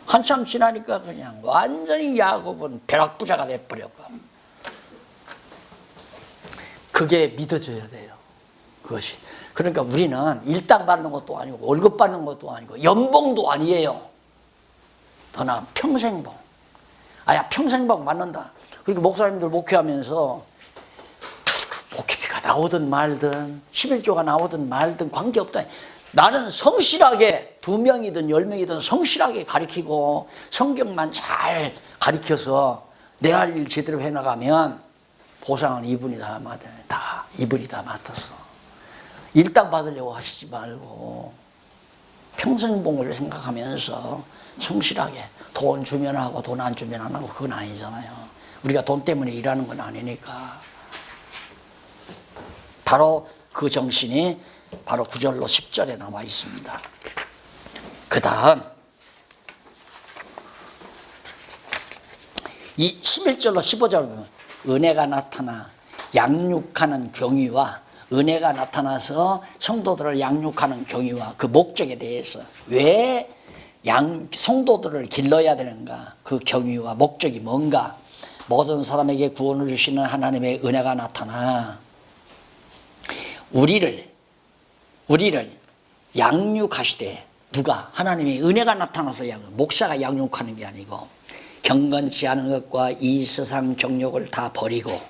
한참 지나니까 그냥 완전히 야곱은 벼락부자가 돼버렸고. 그게 믿어져야 돼요. 그것이. 그러니까 우리는 일당 받는 것도 아니고 월급 받는 것도 아니고 연봉도 아니에요. 더 나은 평생봉. 아야, 평생봉 맞는다. 그러니까 목사님들 목회하면서 목회비가 나오든 말든 11조가 나오든 말든 관계없다. 나는 성실하게 2명이든 10명이든 성실하게 가르치고 성경만 잘 가르쳐서 내 할 일 제대로 해나가면 보상은 이분이 다 맡아요. 다 이분이 다 맡아서. 일당 받으려고 하시지 말고 평생봉을 생각하면서 성실하게 돈 주면 하고 돈 안 주면 안 하고 그건 아니잖아요. 우리가 돈 때문에 일하는 건 아니니까. 바로 그 정신이 바로 9절로 10절에 나와 있습니다. 그 다음 이 11절로 15절 보면 은혜가 나타나 양육하는 경위와 은혜가 나타나서 성도들을 양육하는 경위와 그 목적에 대해서 왜 성도들을 길러야 되는가, 그 경위와 목적이 뭔가, 모든 사람에게 구원을 주시는 하나님의 은혜가 나타나 우리를 양육하시되, 누가? 하나님의 은혜가 나타나서 목사가 양육하는 게 아니고 경건치 않은 것과 이 세상 정욕을 다 버리고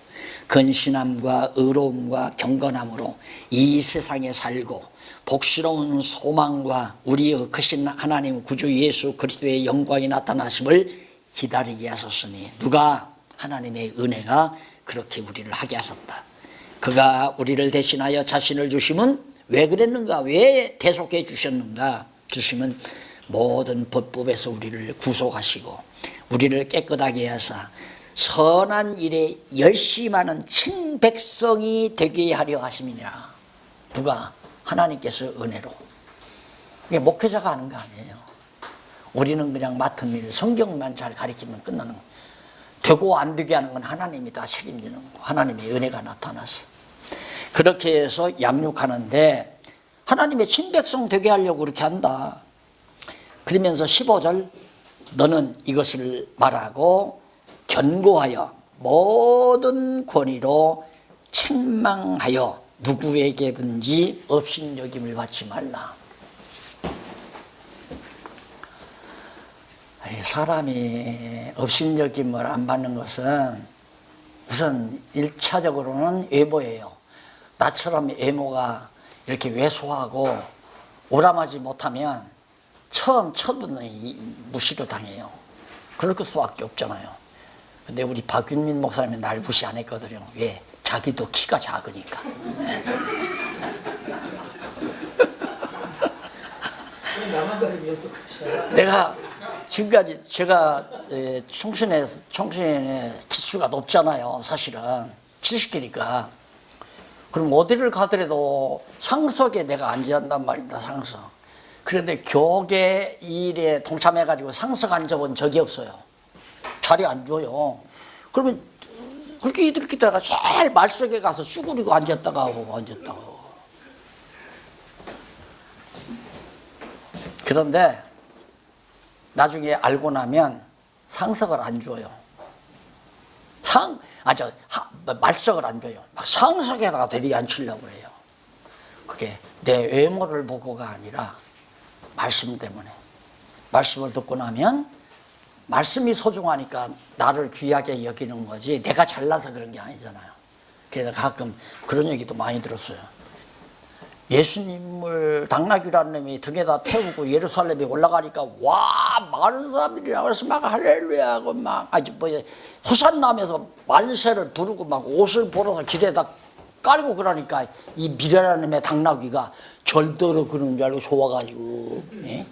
근신함과 의로움과 경건함으로 이 세상에 살고 복스러운 소망과 우리의 크신 하나님 구주 예수 그리스도의 영광이 나타나심을 기다리게 하셨으니, 누가? 하나님의 은혜가 그렇게 우리를 하게 하셨다. 그가 우리를 대신하여 자신을 주심은 왜 그랬는가? 왜 대속해 주셨는가? 주심은 모든 법법에서 우리를 구속하시고 우리를 깨끗하게 하사 선한 일에 열심히 하는 친백성이 되게 하려 하심이니라. 누가? 하나님께서 은혜로. 이게 목회자가 하는 거 아니에요. 우리는 그냥 맡은 일, 성경만 잘 가르치면 끝나는 거. 되고 안 되게 하는 건 하나님이 다 책임지는 거. 하나님의 은혜가 나타나서 그렇게 해서 양육하는데 하나님의 친백성 되게 하려고 그렇게 한다. 그러면서 15절 너는 이것을 말하고 견고하여 모든 권위로 책망하여 누구에게든지 업신여김을 받지 말라. 사람이 업신여김을 안 받는 것은 우선 1차적으로는 외모예요. 나처럼 외모가 이렇게 왜소하고 오람하지 못하면 처음 첫눈에 무시를 당해요. 그럴 수밖에 없잖아요. 근데 우리 박윤민 목사님은 날 무시 안 했거든요. 왜? 자기도 키가 작으니까. 내가 지금까지 제가 청신의 기수가 높잖아요. 사실은 70개니까. 그럼 어디를 가더라도 상석에 내가 앉아야 한단 말입니다. 상석. 그런데 교계 일에 동참해가지고 상석 앉아본 적이 없어요. 자리 안 줘요. 그러면 그렇게 이렇게 다가 제일 말석에 가서 쭈그리고 앉았다가 하고 앉았다가 하고. 그런데 나중에 알고 나면 상석을 안 줘요. 말석을 안 줘요. 막 상석에다가 대리 앉히려고 해요. 그게 내 외모를 보고가 아니라 말씀 때문에. 말씀을 듣고 나면 말씀이 소중하니까 나를 귀하게 여기는 거지 내가 잘나서 그런 게 아니잖아요. 그래서 가끔 그런 얘기도 많이 들었어요. 예수님을 당나귀라는 놈이 등에다 태우고 예루살렘에 올라가니까 와 많은 사람들이 나와서 막 할렐루야 하고 막 아주 뭐 호산나 하면서 만세를 부르고 막 옷을 벌어서 길에다 깔고 그러니까 이 미래라는 놈의 당나귀가 절더러 그러는 줄 알고 좋아가지고 예?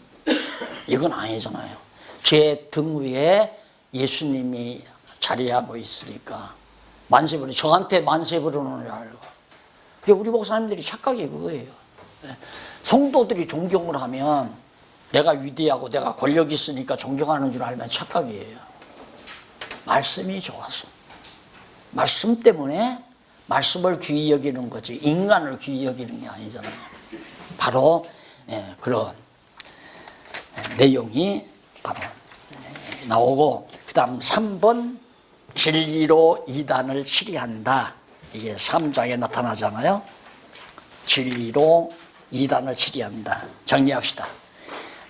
이건 아니잖아요. 제 등 위에 예수님이 자리하고 있으니까 만세 부르는 저한테 만세 부르는 줄 알고 그게 우리 목사님들이 착각이 그거예요. 성도들이 존경을 하면 내가 위대하고 내가 권력 있으니까 존경하는 줄 알면 착각이에요. 말씀이 좋아서 말씀 때문에 말씀을 귀히 여기는 거지 인간을 귀히 여기는 게 아니잖아요. 바로 그런 내용이 바로 나오고 그 다음 3번 진리로 이단을 치리한다. 이게 3장에 나타나잖아요. 진리로 이단을 치리한다. 정리합시다.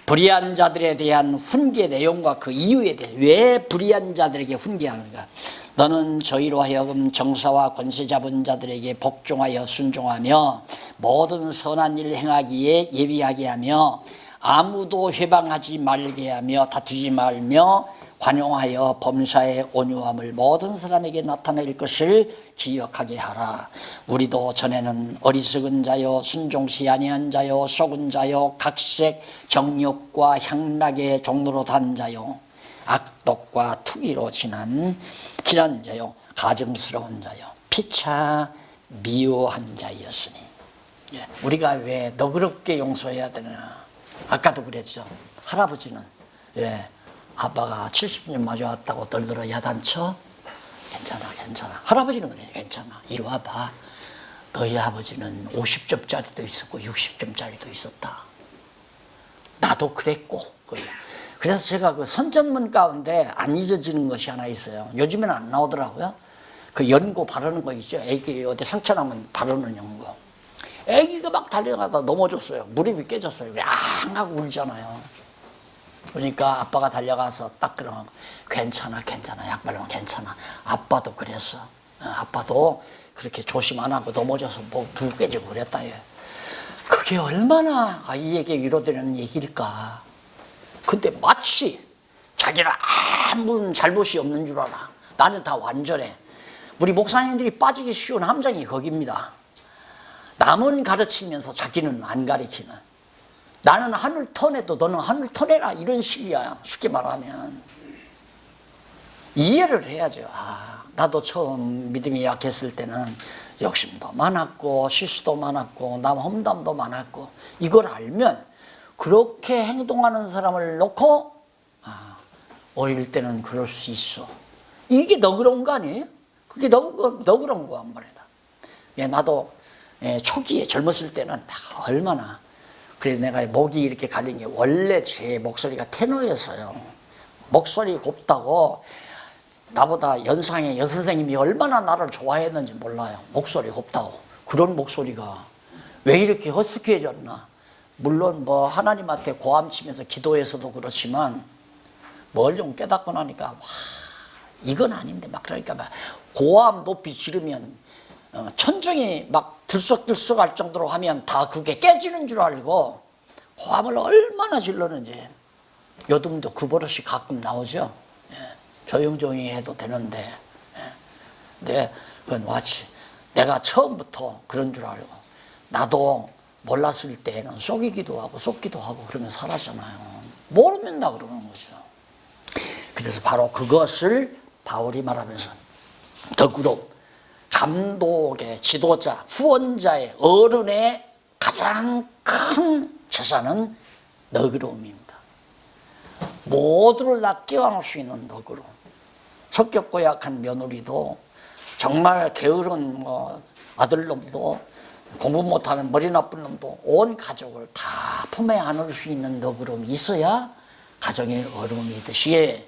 불의한 자들에 대한 훈계 내용과 그 이유에 대해 왜 불의한 자들에게 훈계하는가. 너는 저희로 하여금 정사와 권세 잡은 자들에게 복종하여 순종하며 모든 선한 일을 행하기에 예비하게 하며 아무도 회방하지 말게 하며 다투지 말며 관용하여 범사의 온유함을 모든 사람에게 나타낼 것을 기억하게 하라. 우리도 전에는 어리석은 자요 순종시 아니한 자요 속은 자요 각색 정욕과 향락의 종로로 단 자요 악독과 투기로 지난 자요 가증스러운 자요 피차 미워한 자였으니. 우리가 왜 너그럽게 용서해야 되나. 아까도 그랬죠. 할아버지는 아빠가 70년 맞아왔다고 덜덜어 야단쳐? 괜찮아. 할아버지는 그래. 괜찮아. 이리 와봐. 너희 아버지는 50점짜리도 있었고 60점짜리도 있었다. 나도 그랬고. 그래서 제가 그 선전문 가운데 안 잊어지는 것이 하나 있어요. 요즘에는 안 나오더라고요. 그 연고 바르는 거 있죠. 애기 어디 상처나면 바르는 연고. 애기가 막 달려가다 넘어졌어요. 무릎이 깨졌어요. 앙 하고 울잖아요. 그러니까 아빠가 달려가서 딱 그러면 괜찮아 약 바르면 괜찮아. 아빠도 그랬어. 아빠도 그렇게 조심 안 하고 넘어져서 뭐 불 깨지고 그랬다. 그게 얼마나 아이에게 위로되는 얘기일까. 근데 마치 자기는 아무 잘못이 없는 줄 알아. 나는 다 완전해. 우리 목사님들이 빠지기 쉬운 함정이 거기입니다. 남은 가르치면서 자기는 안 가르치는. 나는 하늘 터내도 너는 하늘 터내라 이런 식이야. 쉽게 말하면 이해를 해야죠. 나도 처음 믿음이 약했을 때는 욕심도 많았고 실수도 많았고 남 험담도 많았고 이걸 알면 그렇게 행동하는 사람을 놓고 어릴 때는 그럴 수 있어. 이게 너그러운 거 아니에요? 그게 너그러운 거란 말이다. 나도 초기에 젊었을 때는 얼마나 그래서 내가 목이 이렇게 가린 게 원래 제 목소리가 테너였어요. 목소리 곱다고 나보다 연상의 여선생님이 얼마나 나를 좋아했는지 몰라요. 목소리 곱다고. 그런 목소리가 왜 이렇게 허스키해졌나. 물론 뭐 하나님한테 고함치면서 기도해서도 그렇지만 뭘 좀 깨닫고 나니까 이건 아닌데 막 그러니까 막 고함 높이 지르면 천정이 막 들썩들썩할 정도로 하면 다 그게 깨지는 줄 알고 고함을 얼마나 질렀는지. 요즘도 그 버릇이 가끔 나오죠. 조용조용히 해도 되는데 근데 그건 마치 내가 처음부터 그런 줄 알고 나도 몰랐을 때는 속이기도 하고 속기도 하고 그러면 살았잖아요. 모르면 나 그러는 거죠. 그래서 바로 그것을 바울이 말하면서 더구로 감독의 지도자, 후원자의 어른의 가장 큰 재산은 너그러움입니다. 모두를 다 끼워놓을 수 있는 너그러움. 성격 고약한 며느리도 정말 게으른 아들놈도 공부 못하는 머리 나쁜 놈도 온 가족을 다 품에 안을 수 있는 너그러움이 있어야 가정의 어려움이 있듯이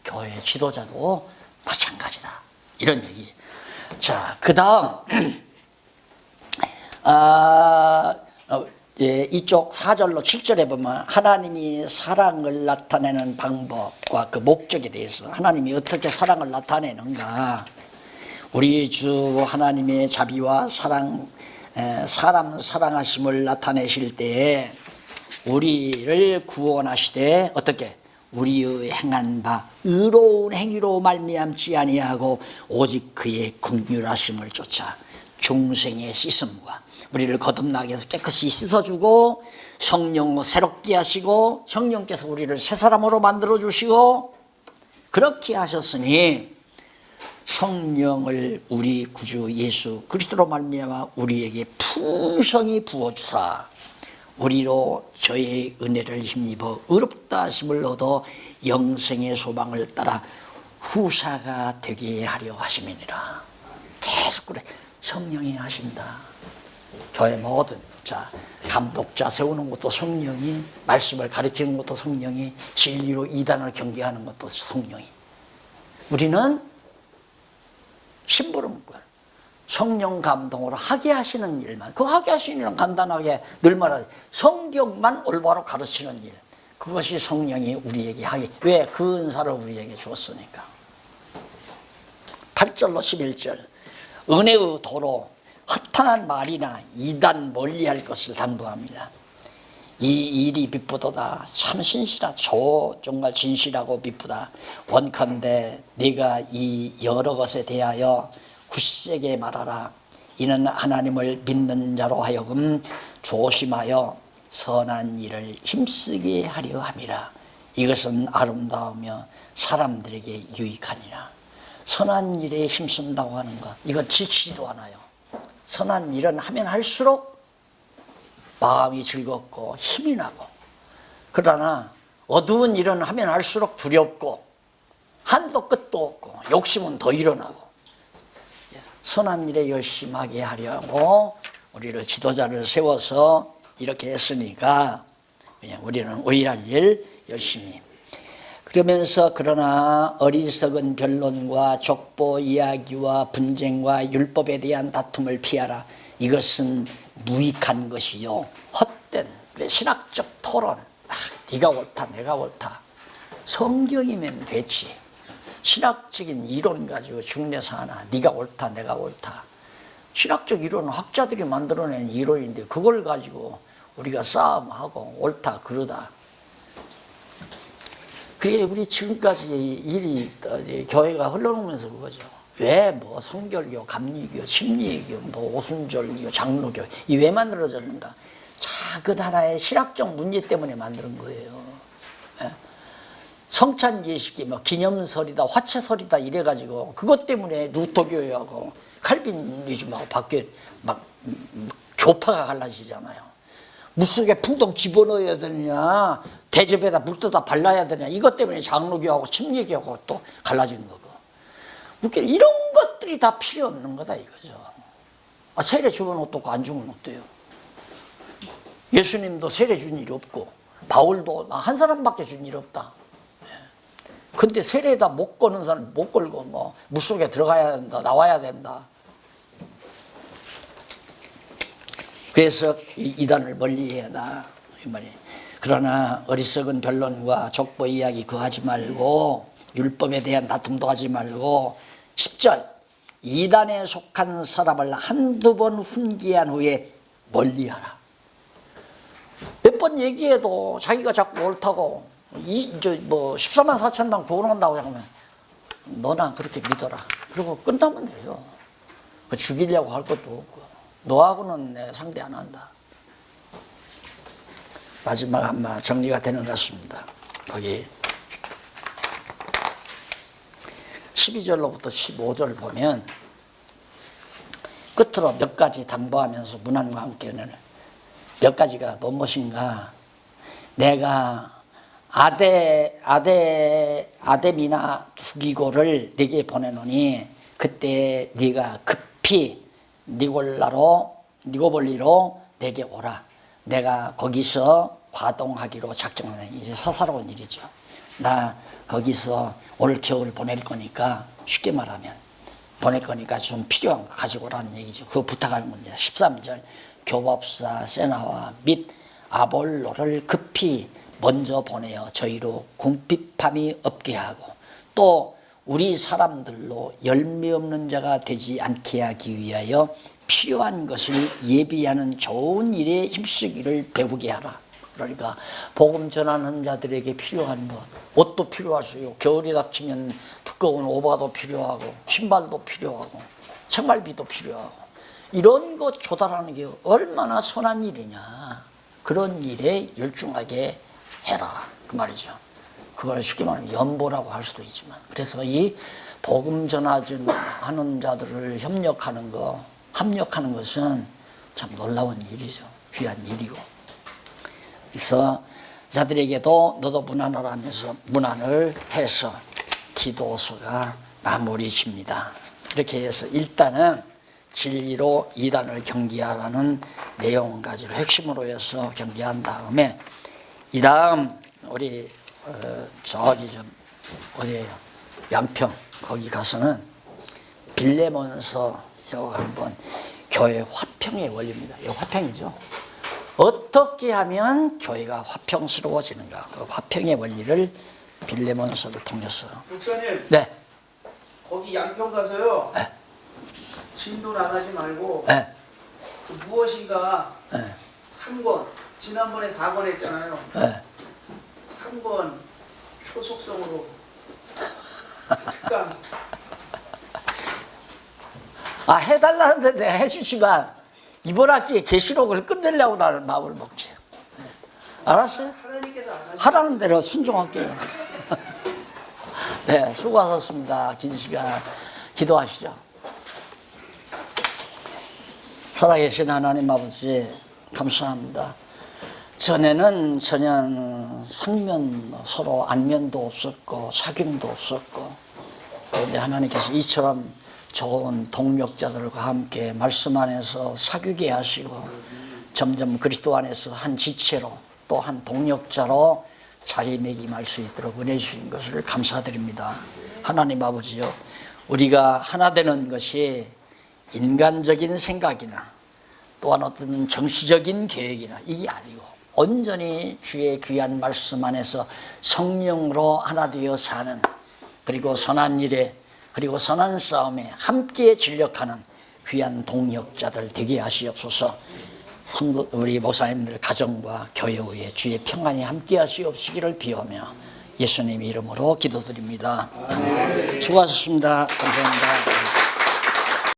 교회 지도자도 마찬가지다. 이런 얘기. 자, 그 다음 이쪽 4절로 7절에 보면 하나님이 사랑을 나타내는 방법과 그 목적에 대해서 하나님이 어떻게 사랑을 나타내는가. 우리 주 하나님의 자비와 사랑, 사람 사랑하심을 나타내실 때에 우리를 구원하시되 어떻게 우리의 행한 바 의로운 행위로 말미암지 아니하고 오직 그의 긍휼하심을 쫓아 중생의 씻음과 우리를 거듭나게 해서 깨끗이 씻어주고 성령으로 새롭게 하시고 성령께서 우리를 새 사람으로 만들어 주시고 그렇게 하셨으니 성령을 우리 구주 예수 그리스도로 말미암아 우리에게 풍성히 부어주사 우리로 저의 은혜를 힘입어 의롭다 하심을 얻어 영생의 소망을 따라 후사가 되게 하려 하심이니라. 계속 그래 성령이 하신다. 교회 모든 감독자 세우는 것도 성령이, 말씀을 가르치는 것도 성령이, 진리로 이단을 경계하는 것도 성령이. 우리는 심부름꾼 성령 감동으로 하게 하시는 일만, 그 하게 하시는 일은 간단하게 늘 말하지 성경만 올바로 가르치는 일, 그것이 성령이 우리에게 하게. 왜? 그 은사를 우리에게 주었으니까. 8절로 11절 은혜의 도로 허탄한 말이나 이단 멀리할 것을 당부합니다. 이 일이 미쁘도다. 참 신실하다. 정말 진실하고 미쁘다. 원컨대 네가 이 여러 것에 대하여 굳세게 말하라. 이는 하나님을 믿는 자로 하여금 조심하여 선한 일을 힘쓰게 하려 함이라. 이것은 아름다우며 사람들에게 유익하니라. 선한 일에 힘쓴다고 하는 것, 이건 지치지도 않아요. 선한 일은 하면 할수록 마음이 즐겁고 힘이 나고, 그러나 어두운 일은 하면 할수록 두렵고 한도 끝도 없고 욕심은 더 일어나고, 선한 일에 열심하게 하려고 우리를 지도자를 세워서 이렇게 했으니까 그냥 우리는 의랄 일 열심히. 그러면서 그러나 어리석은 변론과 족보 이야기와 분쟁과 율법에 대한 다툼을 피하라. 이것은 무익한 것이요 헛된 신학적 토론. 네가 옳다 내가 옳다. 성경이면 되지. 신학적인 이론 가지고 중내서 하나 네가 옳다 내가 옳다. 신학적 이론은 학자들이 만들어낸 이론인데 그걸 가지고 우리가 싸움하고 옳다 그러다. 그게 우리 지금까지 일이 교회가 흘러오면서 그거죠. 왜 뭐 성결교, 감리교, 심리교, 뭐 오순절교, 장로교 이 왜 만들어졌는가? 작은 하나의 신학적 문제 때문에 만드는 거예요. 성찬 예식이 뭐 기념설이다, 화채설이다 이래가지고 그것 때문에 루터교회하고 칼빈리즘하고 밖에 막 교파가 갈라지잖아요. 물속에 풍덩 집어넣어야 되느냐, 대접에다 물 떠다 발라야 되느냐, 이것 때문에 장로교하고 침례교하고 또 갈라진 거고. 이런 것들이 다 필요 없는 거다 이거죠. 세례 주면 어떻고 안 주면 어때요? 예수님도 세례 준 일이 없고 바울도 나 한 사람밖에 준 일이 없다. 근데 세례에다 못 거는 사람 못 걸고 뭐 물속에 들어가야 된다, 나와야 된다. 그래서 이단을 멀리해야 한다 이 말이에요. 그러나 어리석은 변론과 족보 이야기 그거 하지 말고 율법에 대한 다툼도 하지 말고 10절 이단에 속한 사람을 한두 번 훈계한 후에 멀리하라. 몇 번 얘기해도 자기가 자꾸 옳다고 뭐 14만 4천만 구원한다고 하면 너나 그렇게 믿어라. 그리고 끝나면 돼요. 죽이려고 할 것도 없고 너하고는 내 상대 안 한다. 마지막 한마 정리가 되는 것 같습니다. 거기 12절로부터 15절 보면 끝으로 몇 가지 당부하면서 문안과 함께는 몇 가지가 무엇인가. 내가 아데미나 두기고를 네게 보내노니 그때 네가 급히 니고볼리로 내게 오라. 내가 거기서 과동하기로 작정하네. 이제 사사로운 일이죠. 나 거기서 올 겨울 보낼 거니까, 쉽게 말하면 보낼 거니까 좀 필요한 거 가지고 오라는 얘기죠. 그거 부탁하는 겁니다. 13절 교법사 세나와 및 아볼로를 급히 먼저 보내어 저희로 궁핍함이 없게 하고, 또 우리 사람들로 열매 없는 자가 되지 않게 하기 위하여 필요한 것을 예비하는 좋은 일에 힘쓰기를 배우게 하라. 그러니까 복음 전하는 자들에게 필요한 것, 옷도 필요하세요. 겨울이 닥치면 두꺼운 오바도 필요하고 신발도 필요하고 생활비도 필요하고 이런 것 조달하는 게 얼마나 선한 일이냐. 그런 일에 열중하게 해라 그 말이죠. 그걸 쉽게 말하면 연보라고 할 수도 있지만, 그래서 이 복음 전하는 자들을 합력하는 것은 참 놀라운 일이죠. 귀한 일이고. 그래서 자들에게도 너도 문안하라 하면서 문안을 해서 디도서가 마무리 집니다. 이렇게 해서 일단은 진리로 이단을 경계하라는 내용 가지고 핵심으로 해서 경계한 다음에, 이 다음 우리 저기 좀 어디에요? 양평 거기 가서는 빌레몬서 한번 교회 화평의 원리입니다. 이 화평이죠. 어떻게 하면 교회가 화평스러워지는가? 그 화평의 원리를 빌레몬서를 통해서. 목사님. 네. 거기 양평 가서요. 네. 진도 나가지 말고. 네. 그 무엇인가. 네. 3권. 지난번에 4권 했잖아요. 네. 3권 초속성으로 특강. 해달라는데 내가 해주지만 이번 학기에 계시록을 끝내려고 나는 마음을 먹지. 네. 알았어요? 하나님께서 안 하시면 하라는 대로 순종할게요. 네, 수고하셨습니다. 긴 시간 기도하시죠. 살아계신 하나님 아버지 감사합니다. 전에는 전혀 상면 서로 안면도 없었고 사귐도 없었고, 그런데 하나님께서 이처럼 좋은 동력자들과 함께 말씀 안에서 사귀게 하시고 점점 그리스도 안에서 한 지체로 또 한 동력자로 자리매김할 수 있도록 은혜 주신 것을 감사드립니다. 하나님 아버지요, 우리가 하나 되는 것이 인간적인 생각이나 또한 어떤 정치적인 계획이나 이게 아니고 온전히 주의 귀한 말씀 안에서 성령으로 하나 되어 사는, 그리고 선한 일에 그리고 선한 싸움에 함께 진력하는 귀한 동력자들 되게 하시옵소서. 우리 목사님들 가정과 교회의 주의 평안이 함께 하시옵시기를 비오며 예수님 이름으로 기도드립니다. 수고하셨습니다. 감사합니다.